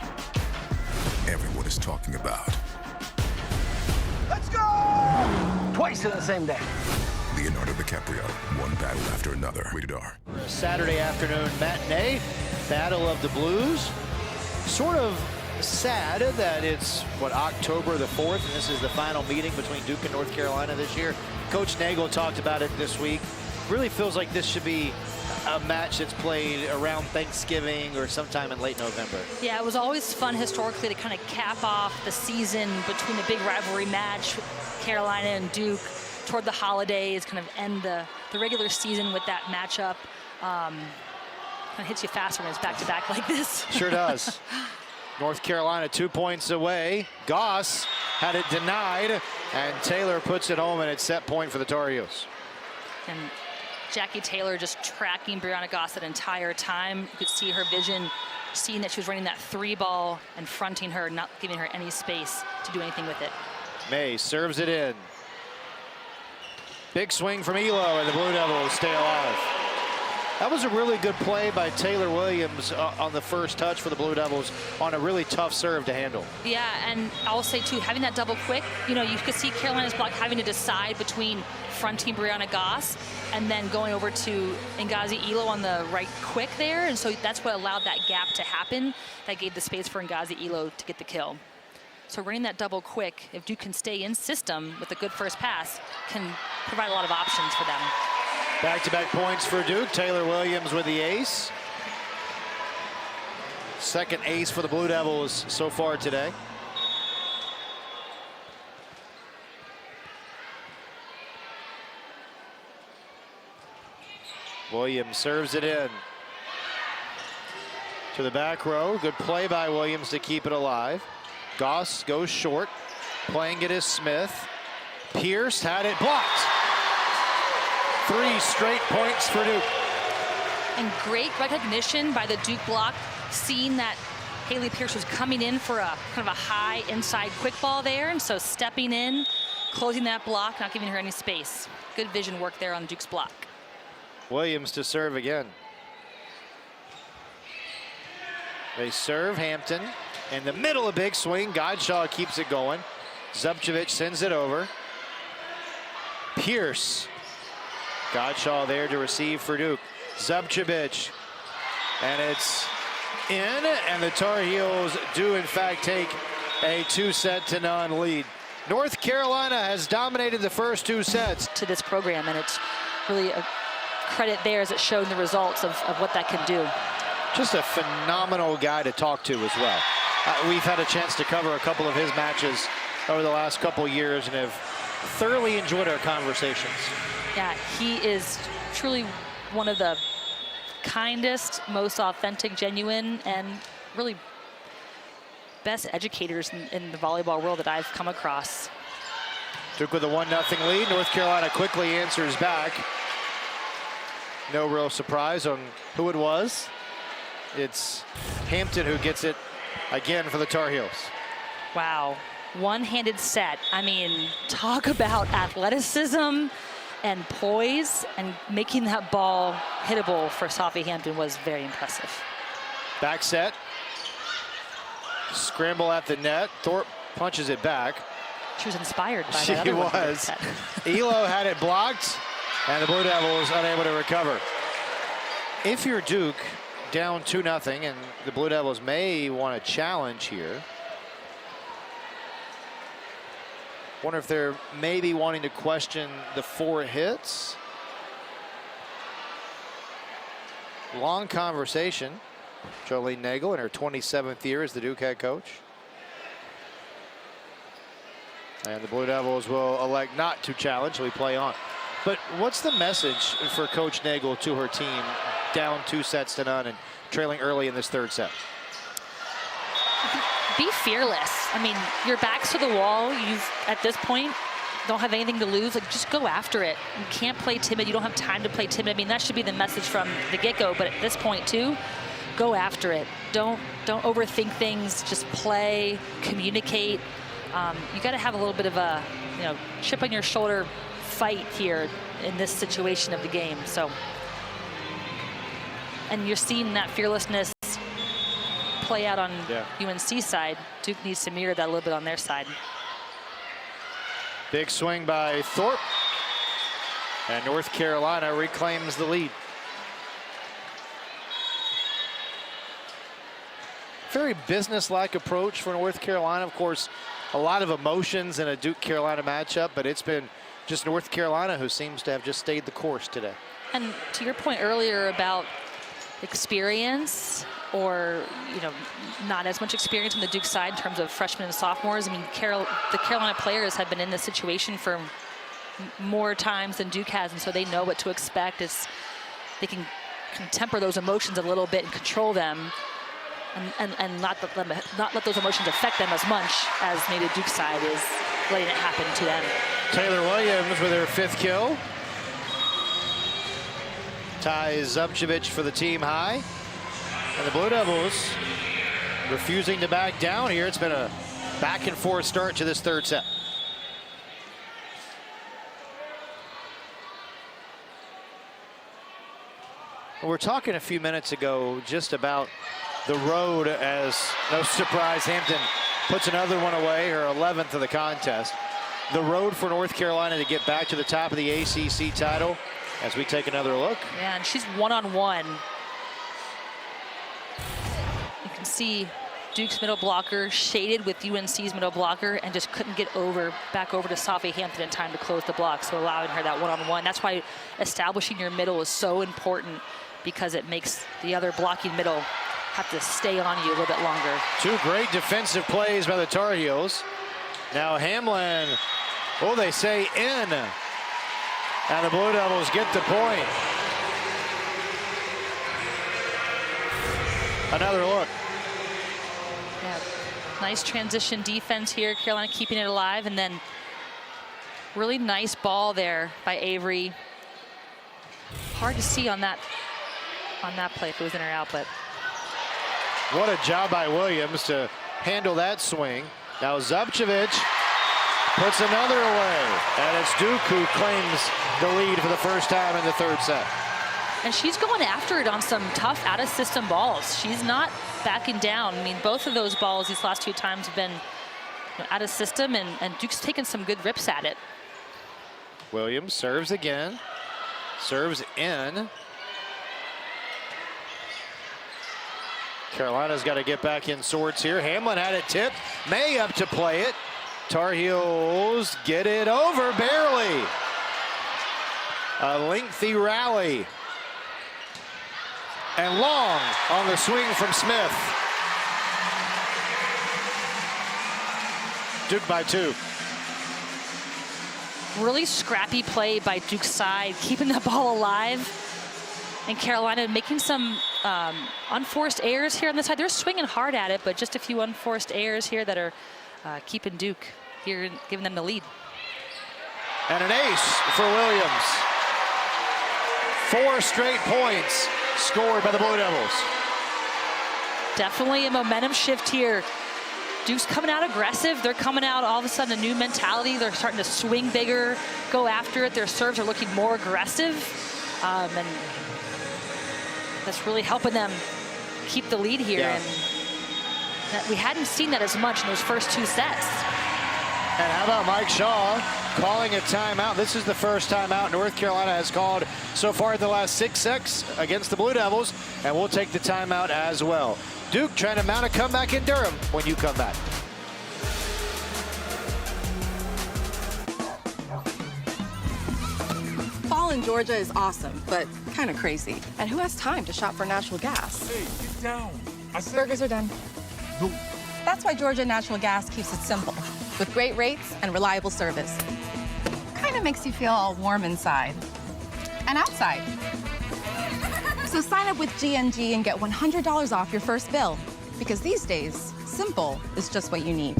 everyone is talking about.
Let's
Twice in the same day.
Leonardo DiCaprio, one battle after another. Rated R.
Saturday afternoon matinee, Battle of the Blues. Sort of sad that it's, October the 4th, and this is the final meeting between Duke and North Carolina this year. Coach Nagel talked about it this week. Really feels like this should be a match that's played around Thanksgiving or sometime in late November.
Yeah, it was always fun historically to kind of cap off the season between a big rivalry match, Carolina and Duke, toward the holidays, kind of end the regular season with that matchup. Kind of hits you faster when it's back-to-back like this.
Sure does. North Carolina 2 points away. Goss had it denied, and Taylor puts it home, and it's set point for the Tar Heels.
And Jackie Taylor just tracking Brianna Goss that entire time. You could see her vision, seeing that she was running that 3-ball and fronting her, not giving her any space to do anything with it.
May serves it in. Big swing from Elo, and the Blue Devils stay alive. That was a really good play by Taylor Williams on the first touch for the Blue Devils on a really tough serve to handle.
Yeah, and I'll say too, having that double quick, you could see Carolina's block having to decide between fronting Brianna Goss and then going over to Ngozi Elo on the right quick there, and so that's what allowed that gap to happen. That gave the space for Ngozi Elo to get the kill. So running that double quick, if Duke can stay in system with a good first pass, can provide a lot of options for them.
Back-to-back points for Duke. Taylor Williams with the ace. Second ace for the Blue Devils so far today. Williams serves it in to the back row. Good play by Williams to keep it alive. Goss goes short. Playing it is Smith. Pierce had it blocked. 3 straight points for Duke.
And great recognition by the Duke block, seeing that Haley Pierce was coming in for a kind of a high inside quick ball there, and so stepping in, closing that block, not giving her any space. Good vision work there on Duke's block.
Williams to serve again. They serve Hampton. In the middle, a big swing. Godshaw keeps it going. Zubcevic sends it over. Pierce. Godshaw there to receive for Duke. Zubcevic. And it's in, and the Tar Heels do in fact take a 2-0 lead. North Carolina has dominated the first 2 sets.
To this program, and it's really a credit there as it showed the results of what that can do.
Just a phenomenal guy to talk to as well. We've had a chance to cover a couple of his matches over the last couple of years and have thoroughly enjoyed our conversations.
Yeah, he is truly one of the kindest, most authentic, genuine, and really best educators in the volleyball world that I've come across.
Duke with a 1-0 lead. North Carolina quickly answers back. No real surprise on who it was. It's Hampton who gets it again for the Tar Heels.
Wow, one-handed set. I mean, talk about athleticism and poise, and making that ball hittable for Sophie Hampton was very impressive.
Back set. Scramble at the net. Thorpe punches it back.
She was inspired by that.
She
other
was. Elo had it blocked, and the Blue Devils unable to recover. If you're Duke, down 2-0, and the Blue Devils may want to challenge here. Wonder if they're maybe wanting to question the 4 hits. Long conversation. Jolene Nagel in her 27th year as the Duke head coach. And the Blue Devils will elect not to challenge. We play on. But what's the message for Coach Nagel to her team down 2-0 and trailing early in this 3rd set?
Be fearless. I mean, your back's to the wall. You've, at this point, don't have anything to lose. Like, just go after it. You can't play timid. You don't have time to play timid. I mean, that should be the message from the get-go. But at this point, too, go after it. Don't overthink things. Just play, communicate. You got to have a little bit of a, chip on your shoulder fight here in this situation of the game. So, and you're seeing that fearlessness play out on UNC side. Duke needs to mirror that a little bit on their side.
Big swing by Thorpe. And North Carolina reclaims the lead. Very business-like approach for North Carolina. Of course, a lot of emotions in a Duke-Carolina matchup, but it's been just North Carolina who seems to have just stayed the course today.
And to your point earlier about experience, or not as much experience on the Duke side in terms of freshmen and sophomores. I mean, the Carolina players have been in this situation for more times than Duke has, and so they know what to expect. They can temper those emotions a little bit and control them, and not let those emotions affect them as much as maybe the Duke side is letting it happen to them.
Taylor Williams with her 5th kill. Ties Zubcevic for the team high. And the Blue Devils refusing to back down here. It's been a back and forth start to this 3rd set. We were talking a few minutes ago just about the road, as no surprise Hampton puts another one away, her 11th of the contest. The road for North Carolina to get back to the top of the ACC title as we take another look.
Yeah, and she's one-on-one. You can see Duke's middle blocker shaded with UNC's middle blocker and just couldn't get back over to Safi Hampton in time to close the block, so allowing her that one-on-one. That's why establishing your middle is so important, because it makes the other blocking middle have to stay on you a little bit longer.
2 great defensive plays by the Tar Heels. Now Hamlin, they say in. And the Blue Devils get the point. Another look.
Yeah, nice transition defense here. Carolina keeping it alive, and then really nice ball there by Avery. Hard to see on that play if it was in or out, but
what a job by Williams to handle that swing. Now Zubcevic puts another away, and it's Duke who claims the lead for the first time in the 3rd set.
And she's going after it on some tough out-of-system balls. She's not backing down. I mean, both of those balls these last 2 times have been out of system, and Duke's taken some good rips at it.
Williams serves again, serves in. Carolina's got to get back in sorts here. Hamlin had it tipped. May up to play it. Tar Heels get it over, barely. A lengthy rally. And long on the swing from Smith. Duke by 2.
Really scrappy play by Duke's side, keeping the ball alive. And Carolina making some unforced errors here on the side. They're swinging hard at it, but just a few unforced errors here that are keeping Duke here and giving them the lead.
And an ace for Williams. 4 straight points scored by the Blue Devils.
Definitely a momentum shift here. Duke's coming out aggressive. They're coming out all of a sudden a new mentality. They're starting to swing bigger, go after it. Their serves are looking more aggressive. And that's really helping them keep the lead here.
Yeah.
And we hadn't seen that as much in those first 2 sets.
And how about Mike Shaw calling a timeout? This is the first timeout North Carolina has called so far in the last 6 sets against the Blue Devils, and we'll take the timeout as well. Duke trying to mount a comeback in Durham when you come back.
Fall in Georgia is awesome, but kind of crazy. And who has time to shop for natural gas?
Hey, get down.
Burgers are done.
No.
That's why Georgia Natural Gas keeps it simple, with great rates and reliable service. Kind of makes you feel all warm inside and outside. So sign up with GNG and get $100 off your first bill, because these days, simple is just what you need.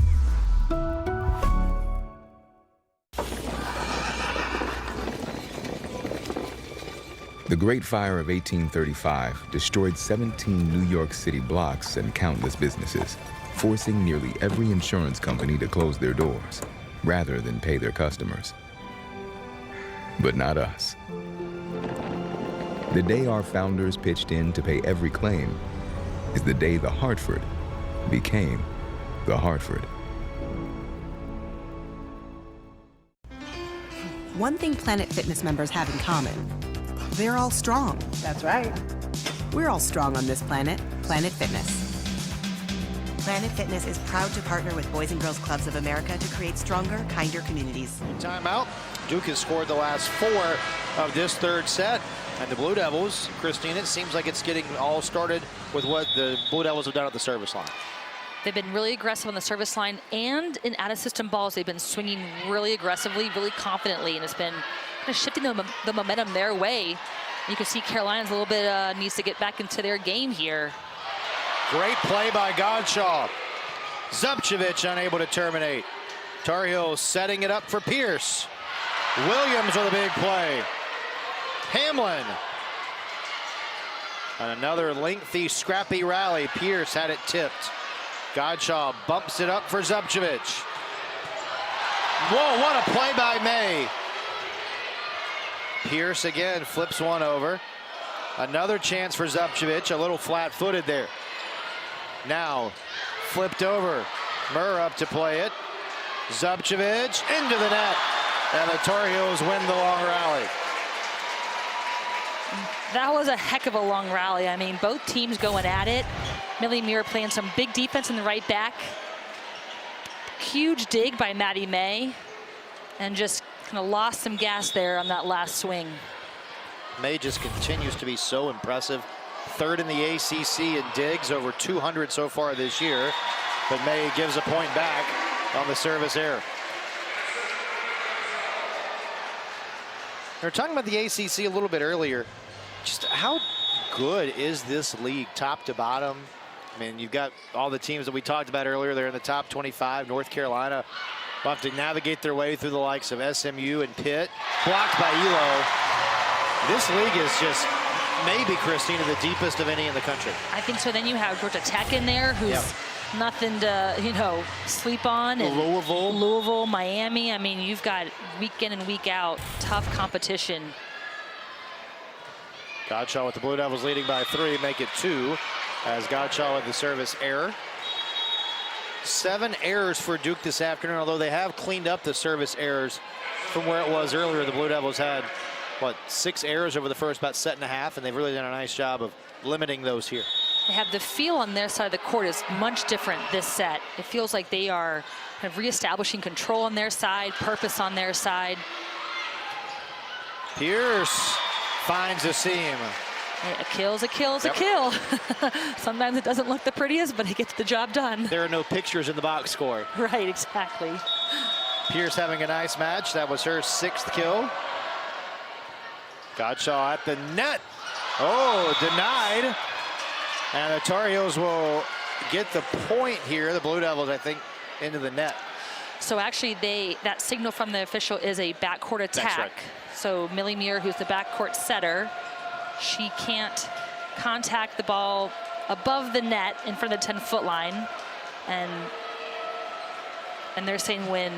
The Great Fire of 1835 destroyed 17 New York City blocks and countless businesses, forcing nearly every insurance company to close their doors rather than pay their customers. But not us. The day our founders pitched in to pay every claim is the day the Hartford became the Hartford.
One thing Planet Fitness members have in common, they're all strong.
That's right.
We're all strong on this planet, Planet Fitness. Planet Fitness is proud to partner with Boys and Girls Clubs of America to create stronger, kinder communities.
Timeout. Duke has scored the last 4 of this third set. And the Blue Devils, Christine, it seems like it's getting all started with what the Blue Devils have done at the service line.
They've been really aggressive on the service line and in out-of-system balls. They've been swinging really aggressively, really confidently, and it's been kind of shifting the momentum their way. You can see Carolina's a little bit needs to get back into their game here.
Great play by Godshaw. Zubcevic unable to terminate. Tar Heels setting it up for Pierce. Williams with a big play. Hamlin. And another lengthy, scrappy rally. Pierce had it tipped. Godshaw bumps it up for Zubcevic. Whoa, what a play by May. Pierce again flips one over. Another chance for Zubcevic, a little flat-footed there. Now flipped over. Murr up to play it. Zubcevic into the net. And the Tar Heels win the long rally.
That was a heck of a long rally. I mean, both teams going at it. Millie Muir playing some big defense in the right back. Huge dig by Maddie May. And just kind of lost some gas there on that last swing.
May just continues to be so impressive. 3rd in the ACC in digs, over 200 so far this year. But May gives a point back on the service error. We were talking about the ACC a little bit earlier. Just how good is this league, top to bottom? I mean, you've got all the teams that we talked about earlier. They're in the top 25. North Carolina will have to navigate their way through the likes of SMU and Pitt. Blocked by Elo. This league is just maybe, Christina, the deepest of any in the country.
I think so. Then you have Georgia Tech in there, who's nothing to, sleep on. And Louisville, Miami. I mean, you've got week in and week out, tough competition.
Godshaw with the Blue Devils leading by 3, make it 2, as Godshaw with the service error. 7 errors for Duke this afternoon, although they have cleaned up the service errors from where it was earlier. The Blue Devils had, 6 errors over the first about set and a half, and they've really done a nice job of limiting those here.
They have the feel on their side of the court is much different this set. It feels like they are kind of reestablishing control on their side, purpose on their side.
Pierce finds a seam.
Hey, a kill's a kill. Sometimes it doesn't look the prettiest, but he gets the job done.
There are no pictures in the box score.
Right, exactly.
Pierce having a nice match. That was her 6th kill. Godshaw at the net. Oh, denied. And the Tar Heels will get the point here. The Blue Devils, I think, into the net.
So actually, that signal from the official is a backcourt attack.
That's right.
So Millie Muir, who's the backcourt setter, she can't contact the ball above the net in front of the 10-foot line. And they're saying when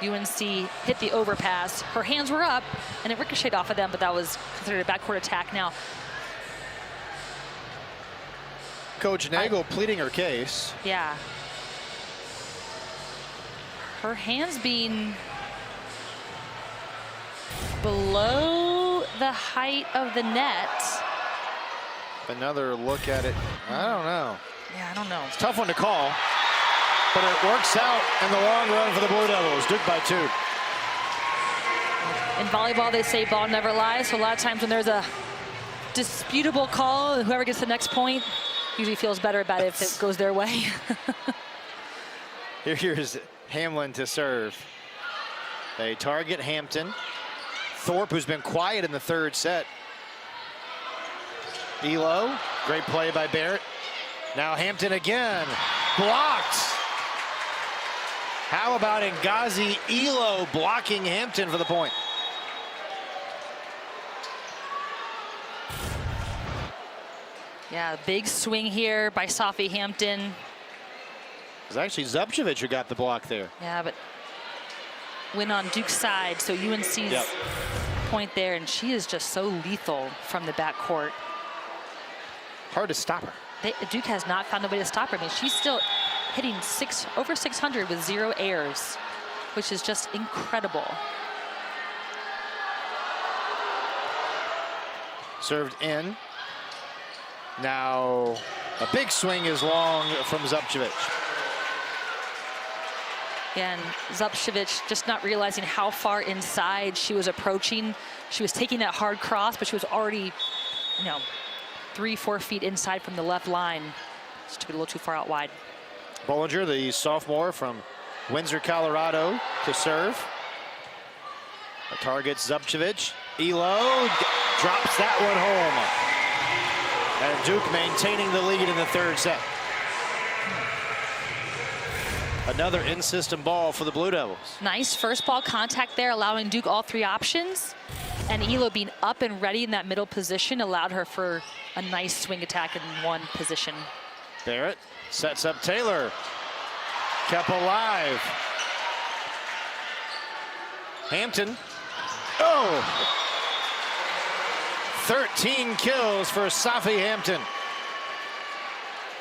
UNC hit the overpass, her hands were up and it ricocheted off of them, but that was considered a backcourt attack. Now,
Coach Nagel pleading her case.
Yeah. Her hands being below the height of the net.
Another look at it. I don't know.
Yeah, I don't know.
It's a tough one to call, but it works out in the long run for the Blue Devils. Duke by 2.
In volleyball, they say ball never lies. So a lot of times when there's a disputable call, whoever gets the next point usually feels better about it if it goes their way.
Here's Hamlin to serve. They target Hampton. Thorpe, who's been quiet in the 3rd set. Elo, great play by Barrett. Now Hampton again, blocked. How about Ngazi Elo blocking Hampton for the point?
Yeah, big swing here by Safi Hampton.
It was actually Zubcevic who got the block there.
Yeah, but went on Duke's side, so UNC's point there, and she is just so lethal from the backcourt.
Hard to stop her.
Duke has not found a way to stop her. I mean, she's still hitting over 600 with 0 errors, which is just incredible.
Served in. Now a big swing is long from Zupcevic.
And Zupcevic just not realizing how far inside she was approaching. She was taking that hard cross, but she was already, 3-4 feet inside from the left line. Just took it a little too far out wide.
Bollinger, the sophomore from Windsor, Colorado, to serve. Targets Zupcevic. Elo drops that one home. And Duke maintaining the lead in the third set. Another in-system ball for the Blue Devils.
Nice first ball contact there, allowing Duke all 3 options. And Elo being up and ready in that middle position allowed her for a nice swing attack in one position.
Barrett sets up Taylor. Kept alive. Hampton. Oh! 13 kills for Safi Hampton.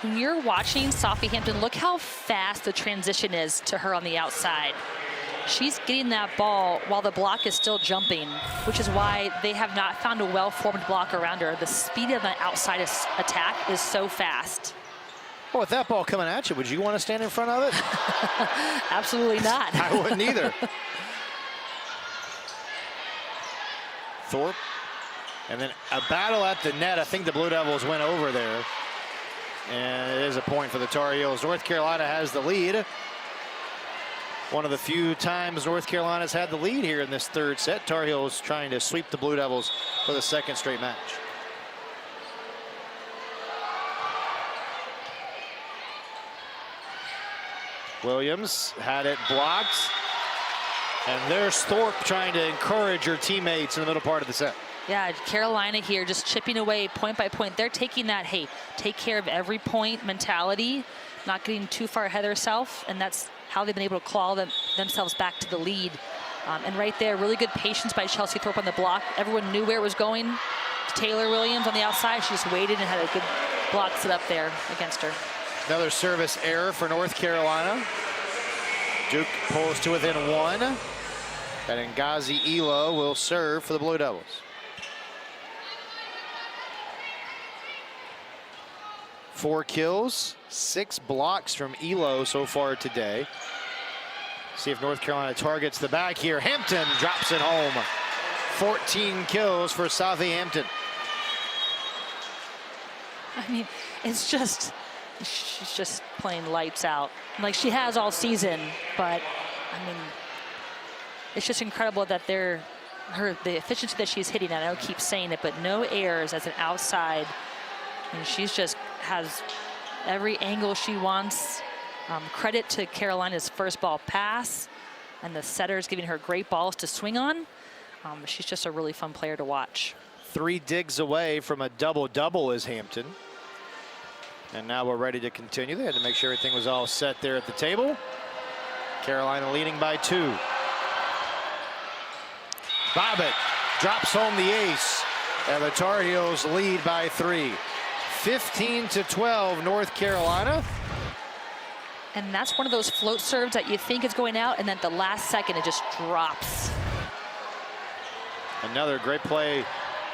When you're watching Safi Hampton, look how fast the transition is to her on the outside. She's getting that ball while the block is still jumping, which is why they have not found a well-formed block around her. The speed of the outside attack is so fast.
Well, with that ball coming at you, would you want to stand in front of it?
Absolutely not.
I wouldn't either. Thorpe. And then a battle at the net. I think the Blue Devils went over there. And it is a point for the Tar Heels. North Carolina has the lead. One of the few times North Carolina's had the lead here in this third set. Tar Heels trying to sweep the Blue Devils for the second straight match. Williams had it blocked. And there's Thorpe trying to encourage her teammates in the middle part of the set.
Yeah, Carolina here just chipping away point by point. They're taking that, hey, take care of every point mentality, not getting too far ahead of herself, and that's how they've been able to claw themselves back to the lead. And right there, really good patience by Chelsea Thorpe on the block. Everyone knew where it was going. Taylor Williams on the outside, she just waited and had a good block set up there against her.
Another service error for North Carolina. Duke pulls to within 1. And Ngazi Elo will serve for the Blue Devils. Four kills, 6 blocks from Elo so far today. See if North Carolina targets the back here. Hampton drops it home. 14 kills for Safi Hampton.
I mean, it's just, she's just playing lights out. Like she has all season, but I mean, it's just incredible that the efficiency that she's hitting, and I don't keep saying it, but no errors as an outside. And she's just has every angle she wants. Credit to Carolina's first ball pass and the setters giving her great balls to swing on. She's just a really fun player to watch.
3 digs away from a double-double is Hampton. And now we're ready to continue. They had to make sure everything was all set there at the table. Carolina leading by 2. Bobbitt drops home the ace, and the Tar Heels lead by 3. 15-12 North Carolina.
And that's one of those float serves that you think is going out, and then at the last second it just drops.
Another great play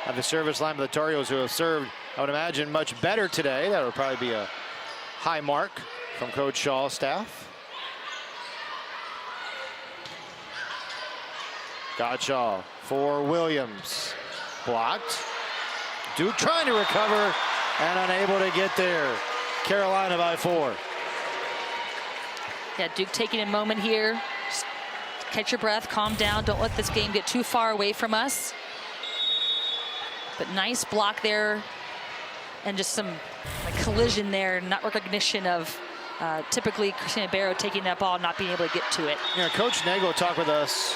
of the service line of the Tar Heels, who have served, I would imagine, much better today. That would probably be a high mark from Coach Shaw's staff. Godshaw for Williams. Blocked. Duke trying to recover and unable to get there. Carolina by 4.
Yeah, Duke taking a moment here. Just catch your breath, calm down. Don't let this game get too far away from us. But nice block there. And just some collision there, not recognition of typically Christina Barrow taking that ball, not being able to get to it.
You know, Coach Nagel talked with us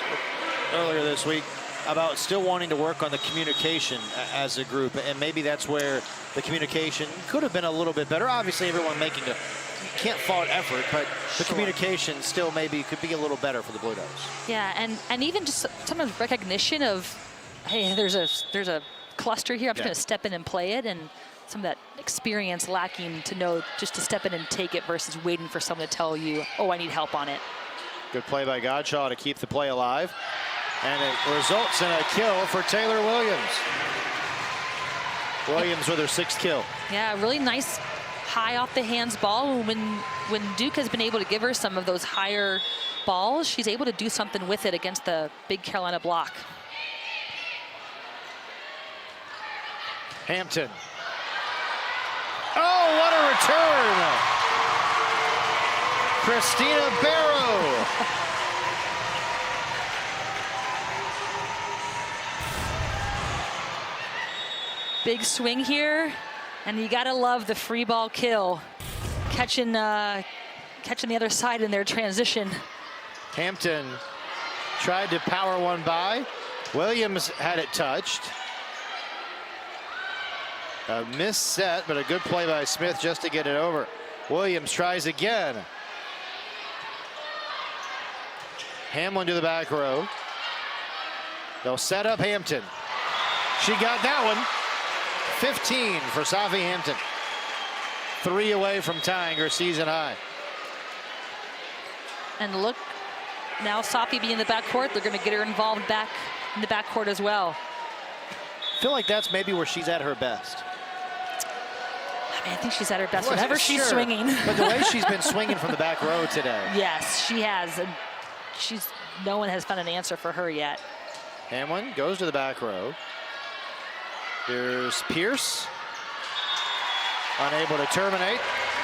earlier this week about still wanting to work on the communication as a group, and maybe that's where the communication could have been a little bit better. Obviously, everyone making a can't fault effort, but the communication still maybe could be a little better for the Blue Devils.
Yeah, and even just sometimes recognition of, hey, there's a cluster here. I'm just going to step in and play it, and some of that experience lacking to know just to step in and take it versus waiting for someone to tell you, oh, I need help on it.
Good play by Godshaw to keep the play alive. And it results in a kill for Taylor Williams. Williams with her 6th kill.
Yeah, really nice high off the hands ball. When Duke has been able to give her some of those higher balls, she's able to do something with it against the big Carolina block.
Hampton. Oh, what a return! Christina Barrow.
Big swing here, and you gotta love the free ball kill. Catching the other side in their transition.
Hampton tried to power one by. Williams had it touched. A missed set, but a good play by Smith just to get it over. Williams tries again. Hamlin to the back row. They'll set up Hampton. She got that one. 15 for Safi Hampton. 3 away from tying her season high.
And look, now Safi being in the backcourt, they're going to get her involved back in the backcourt as well.
I feel like that's maybe where she's at her best.
I think she's at her best whenever she's swinging.
But the way she's been swinging from the back row today.
Yes, she has. And no one has found an answer for her yet.
Hamlin goes to the back row. Here's Pierce. Unable to terminate.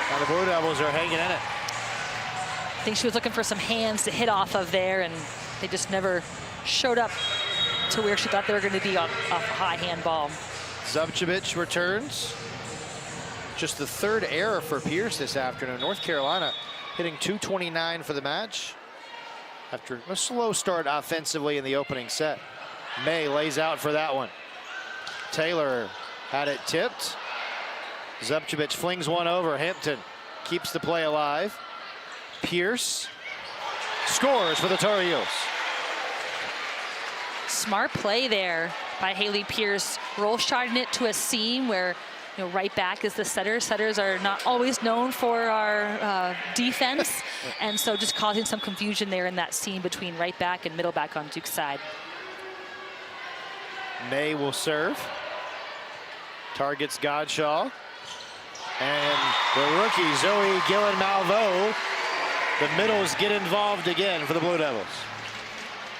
Now the Blue Devils are hanging in it.
I think she was looking for some hands to hit off of there, and they just never showed up to where she thought they were going to be off a high hand ball.
Zubcevic returns. Just the 3rd error for Pierce this afternoon. North Carolina hitting .229 for the match after a slow start offensively in the opening set. May lays out for that one. Taylor had it tipped. Zubcevic flings one over. Hampton keeps the play alive. Pierce scores for the Tar Heels.
Smart play there by Haley Pierce, roll shotting it to a seam where right back is the setter. Setters are not always known for our defense, and so just causing some confusion there in that seam between right back and middle back on Duke's side.
May will serve. Targets Godshaw. And the rookie, Zoe Gillen-Malveaux. The middles get involved again for the Blue Devils.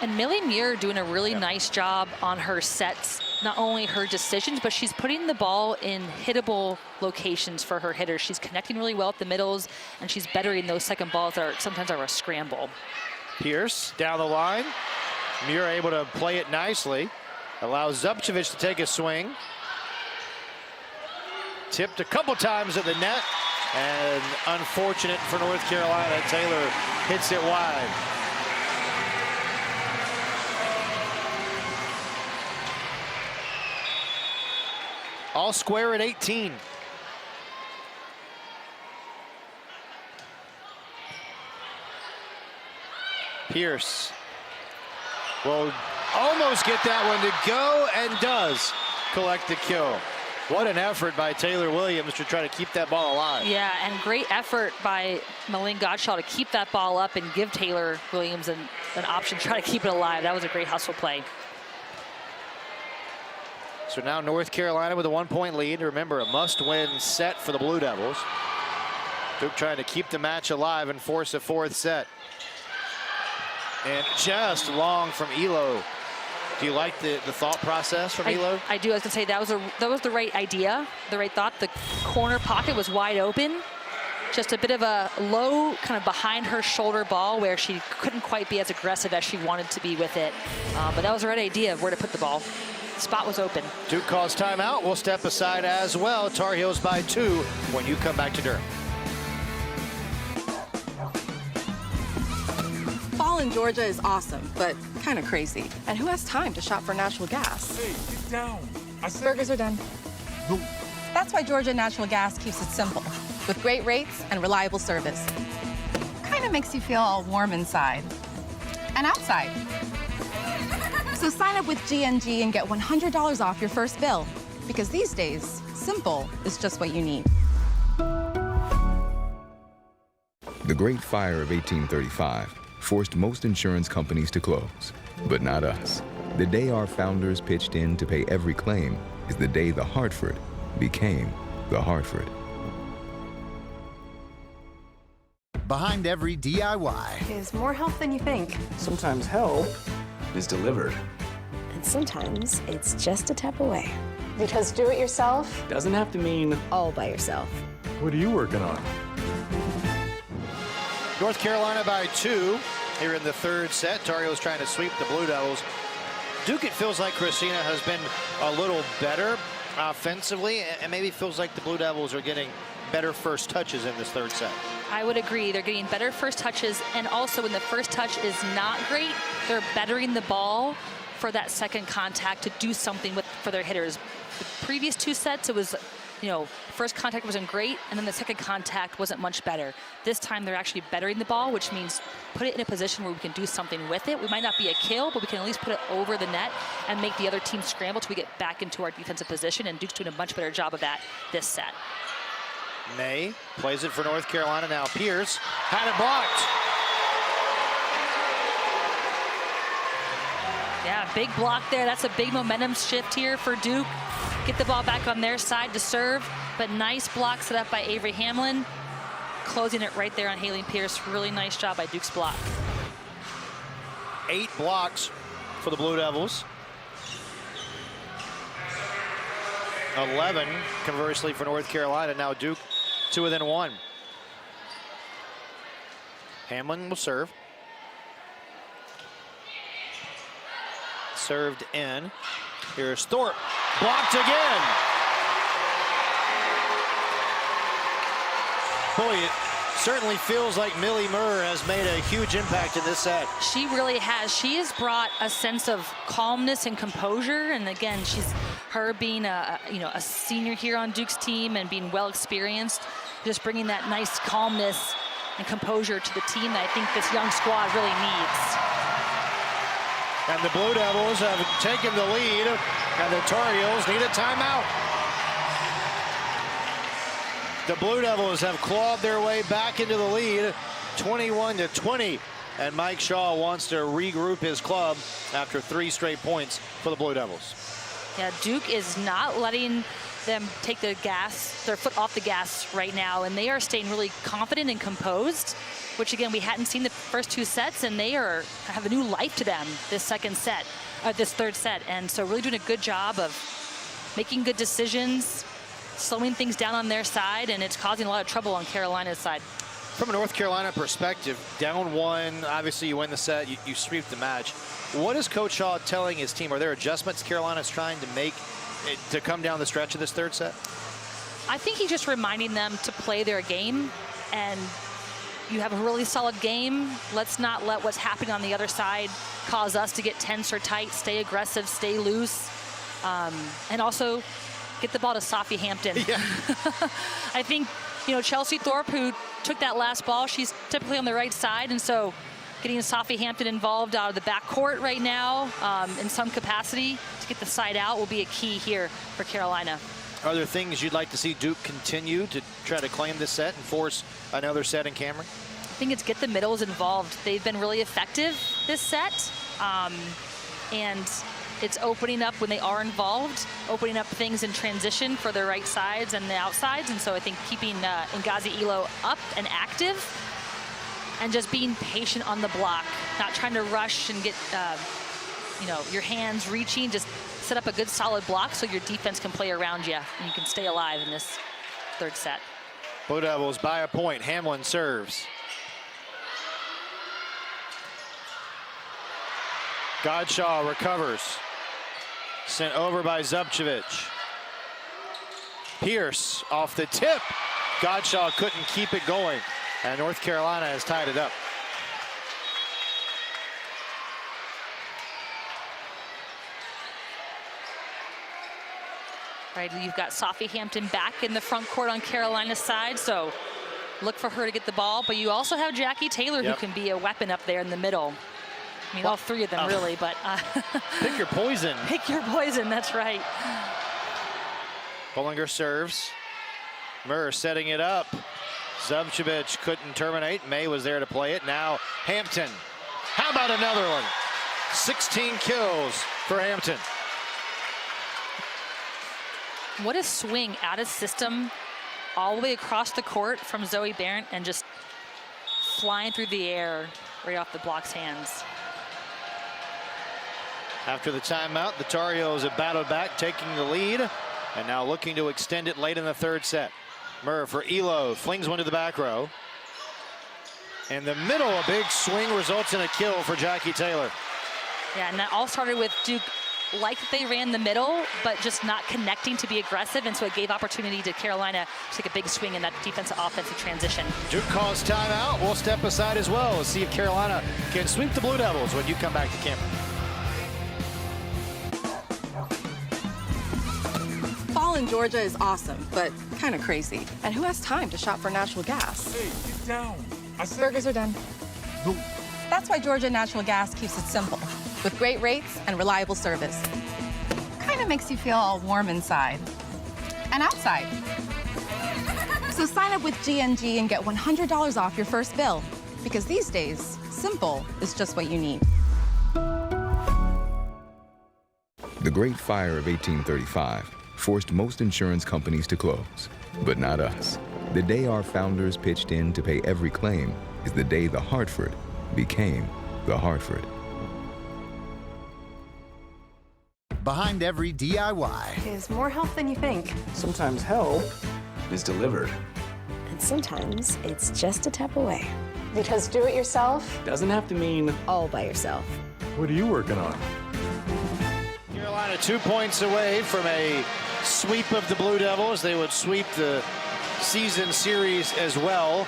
And Millie Muir doing a really nice job on her sets. Not only her decisions, but she's putting the ball in hittable locations for her hitters. She's connecting really well at the middles, and she's bettering those second balls that sometimes are a scramble.
Pierce down the line. Muir able to play it nicely. Allows Zubcevic to take a swing. Tipped a couple times at the net. And unfortunate for North Carolina, Taylor hits it wide. All square at 18. Pierce will almost get that one to go and does collect the kill. What an effort by Taylor Williams to try to keep that ball alive.
Yeah, and great effort by Malene Godshaw to keep that ball up and give Taylor Williams an option to try to keep it alive. That was a great hustle play.
So now North Carolina with a 1-point lead. Remember, a must-win set for the Blue Devils. Duke trying to keep the match alive and force a 4th set. And just long from Elo. Do you like the thought process from Elo?
I do. I was going to say that was the right idea, the right thought. The corner pocket was wide open. Just a bit of a low, kind of behind her shoulder ball where she couldn't quite be as aggressive as she wanted to be with it. But that was the right idea of where to put the ball. Spot was open.
Duke calls timeout. We'll step aside as well. Tar Heels by 2 when you come back to Durham.
Fall in Georgia is awesome, but kind of crazy. And who has time to shop for natural gas?
Hey, get down.
Burgers are done.
No.
That's why Georgia Natural Gas keeps it simple, with great rates and reliable service. Kind of makes you feel all warm inside and outside. So sign up with GNG and get $100 off your first bill, because these days, simple is just what you need.
The Great Fire of 1835 forced most insurance companies to close, but not us. The day our founders pitched in to pay every claim is the day the Hartford became the Hartford.
Behind every DIY
is more help than you think.
Sometimes help is delivered.
And sometimes it's just a tap away. Because do it yourself
Doesn't have to mean
all by yourself.
What are you working on?
North Carolina by 2 here in the third set. Tarheels trying to sweep the Blue Devils. Duke, it feels like Christina has been a little better offensively, and maybe feels like the Blue Devils are getting better first touches in this third set.
I would agree. They're getting better first touches, and also when the first touch is not great, they're bettering the ball for that second contact to do something for their hitters. The previous 2 sets, it was, first contact wasn't great, and then the second contact wasn't much better. This time they're actually bettering the ball, which means put it in a position where we can do something with it. We might not be a kill, but we can at least put it over the net and make the other team scramble till we get back into our defensive position, and Duke's doing a much better job of that this set.
May plays it for North Carolina. Now Pierce had it blocked.
Yeah, big block there. That's a big momentum shift here for Duke. Get the ball back on their side to serve, but nice block set up by Avery Hamlin. Closing it right there on Haley Pierce. Really nice job by Duke's block.
8 blocks for the Blue Devils. 11, conversely, for North Carolina. Now Duke 2 within 1. Hamlin will serve. Served in. Here's Thorpe. Blocked again. Boy, it certainly feels like Millie Murr has made a huge impact in this set.
She really has. She has brought a sense of calmness and composure. And again, her being a senior here on Duke's team and being well experienced, just bringing that nice calmness and composure to the team that I think this young squad really needs.
And the Blue Devils have taken the lead, and the Tarheels need a timeout. The Blue Devils have clawed their way back into the lead, 21-20. And Mike Shaw wants to regroup his club after 3 straight points for the Blue Devils.
Yeah, Duke is not letting them take their foot off the gas right now, and they are staying really confident and composed, which again we hadn't seen the first 2 sets, and they have a new life to them this third set, and so really doing a good job of making good decisions, slowing things down on their side, and it's causing a lot of trouble on Carolina's side.
From a North Carolina perspective, down 1, obviously you win the set, you sweep the match. What is Coach Shaw telling his team? Are there adjustments Carolina's trying to make to come down the stretch of this third set?
I think he's just reminding them to play their game, and you have a really solid game. Let's not let what's happening on the other side cause us to get tense or tight. Stay aggressive, stay loose, and also get the ball to Sophie Hampton.
Yeah.
I think, Chelsea Thorpe, who took that last ball, she's typically on the right side, and so getting Sophie Hampton involved out of the backcourt right now in some capacity to get the side out will be a key here for Carolina.
Are there things you'd like to see Duke continue to try to claim this set and force another set in Cameron?
I think it's get the middles involved. They've been really effective this set, and it's opening up when they are involved, opening up things in transition for the right sides and the outsides, and so I think keeping Ngazi Elo up and active, and just being patient on the block, not trying to rush and get your hands reaching. Just set up a good solid block so your defense can play around you and you can stay alive in this third set.
Blue Devils by a point. Hamlin serves. Godshaw recovers. Sent over by Zubcevic. Pierce off the tip. Godshaw couldn't keep it going, and North Carolina has tied it up.
Right, you've got Sophie Hampton back in the front court on Carolina's side, so look for her to get the ball. But you also have Jackie Taylor, who can be a weapon up there in the middle. I mean, all 3 of them really, but
pick your poison.
Pick your poison, that's right.
Bollinger serves. Murr setting it up. Zubcevic couldn't terminate. May was there to play it. Now Hampton. How about another one? 16 kills for Hampton.
What a swing out of system all the way across the court from Zoe Barrett and just flying through the air right off the block's hands.
After the timeout, the Tar Heels have battled back, taking the lead, and now looking to extend it late in the third set. Murr for Elo, flings one to the back row. In the middle, a big swing results in a kill for Jackie Taylor.
Yeah, and that all started with Duke like they ran the middle, but just not connecting to be aggressive, and so it gave opportunity to Carolina to take a big swing in that defensive-offensive transition.
Duke calls timeout. We'll step aside as well. We'll see if Carolina can sweep the Blue Devils when you come back to Cameron.
Fall in Georgia is awesome, but kind of crazy. And who has time to shop for natural gas?
Hey, get down.
Burgers are done. That's why Georgia Natural Gas keeps it simple, with great rates and reliable service. Kind of makes you feel all warm inside and outside. So sign up with GNG and get $100 off your first bill, because these days, simple is just what you need.
The Great Fire of 1835 forced most insurance companies to close, but not us. The day our founders pitched in to pay every claim is the day the Hartford became the Hartford.
Behind every DIY
is more help than you think.
Sometimes help is delivered.
And sometimes it's just a tap away. Because do it yourself
Doesn't have to mean
all by yourself.
what are you working on?
Carolina 2 points away from a sweep of the Blue Devils. They would sweep the season series as well.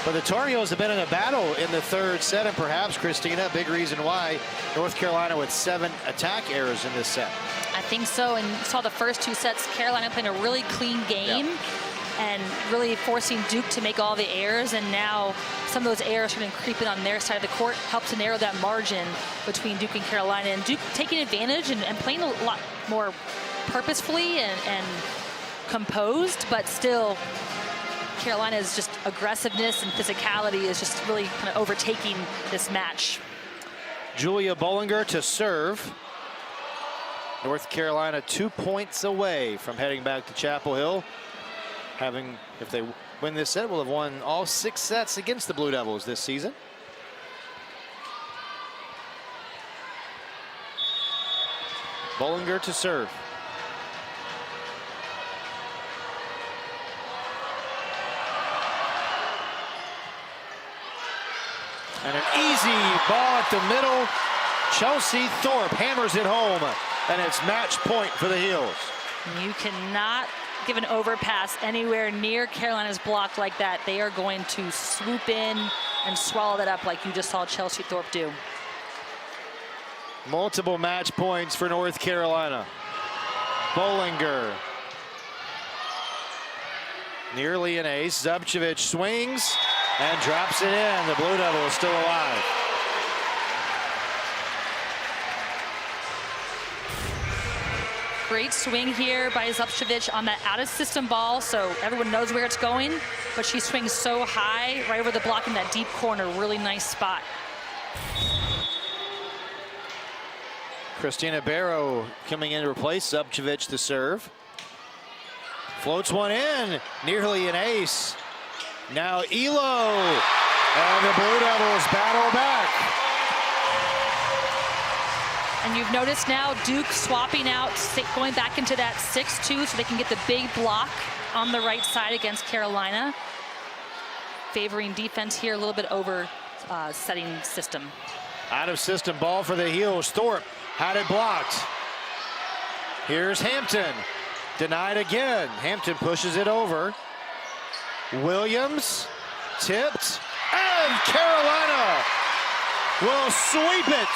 But the Tar Heels have been in a battle in the third set, and perhaps, Christina, a big reason why North Carolina with 7 attack errors in this set.
I think so, and you saw the first 2 sets, Carolina playing a really clean game and really forcing Duke to make all the errors, and now some of those errors have been creeping on their side of the court, help to narrow that margin between Duke and Carolina, and Duke taking advantage and playing a lot more purposefully and composed, but still Carolina's just aggressiveness and physicality is just really kind of overtaking this match.
Julia Bollinger to serve. North Carolina 2 points away from heading back to Chapel Hill. If they win this set, will have won all 6 sets against the Blue Devils this season. Bollinger to serve. And an easy ball at the middle. Chelsea Thorpe hammers it home, and it's match point for the Heels.
You cannot give an overpass anywhere near Carolina's block like that. They are going to swoop in and swallow that up like you just saw Chelsea Thorpe do.
Multiple match points for North Carolina. Bollinger. Nearly an ace. Zubcevic swings and drops it in. The Blue Devil is still alive.
Great swing here by Zubcevic on that out-of-system ball, so everyone knows where it's going, but she swings so high right over the block in that deep corner. Really nice spot.
Christina Barrow coming in to replace Zubcevic to serve. Floats one in, nearly an ace. Now Elo, and the Blue Devils battle back.
And you've noticed now Duke swapping out, going back into that 6-2 so they can get the big block on the right side against Carolina. Favoring defense here, a little bit over setting system.
Out of system ball for the Heels. Thorpe had it blocked. Here's Hampton. Denied again. Hampton pushes it over. Williams tipped, and Carolina will sweep it.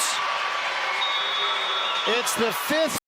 It's the 5th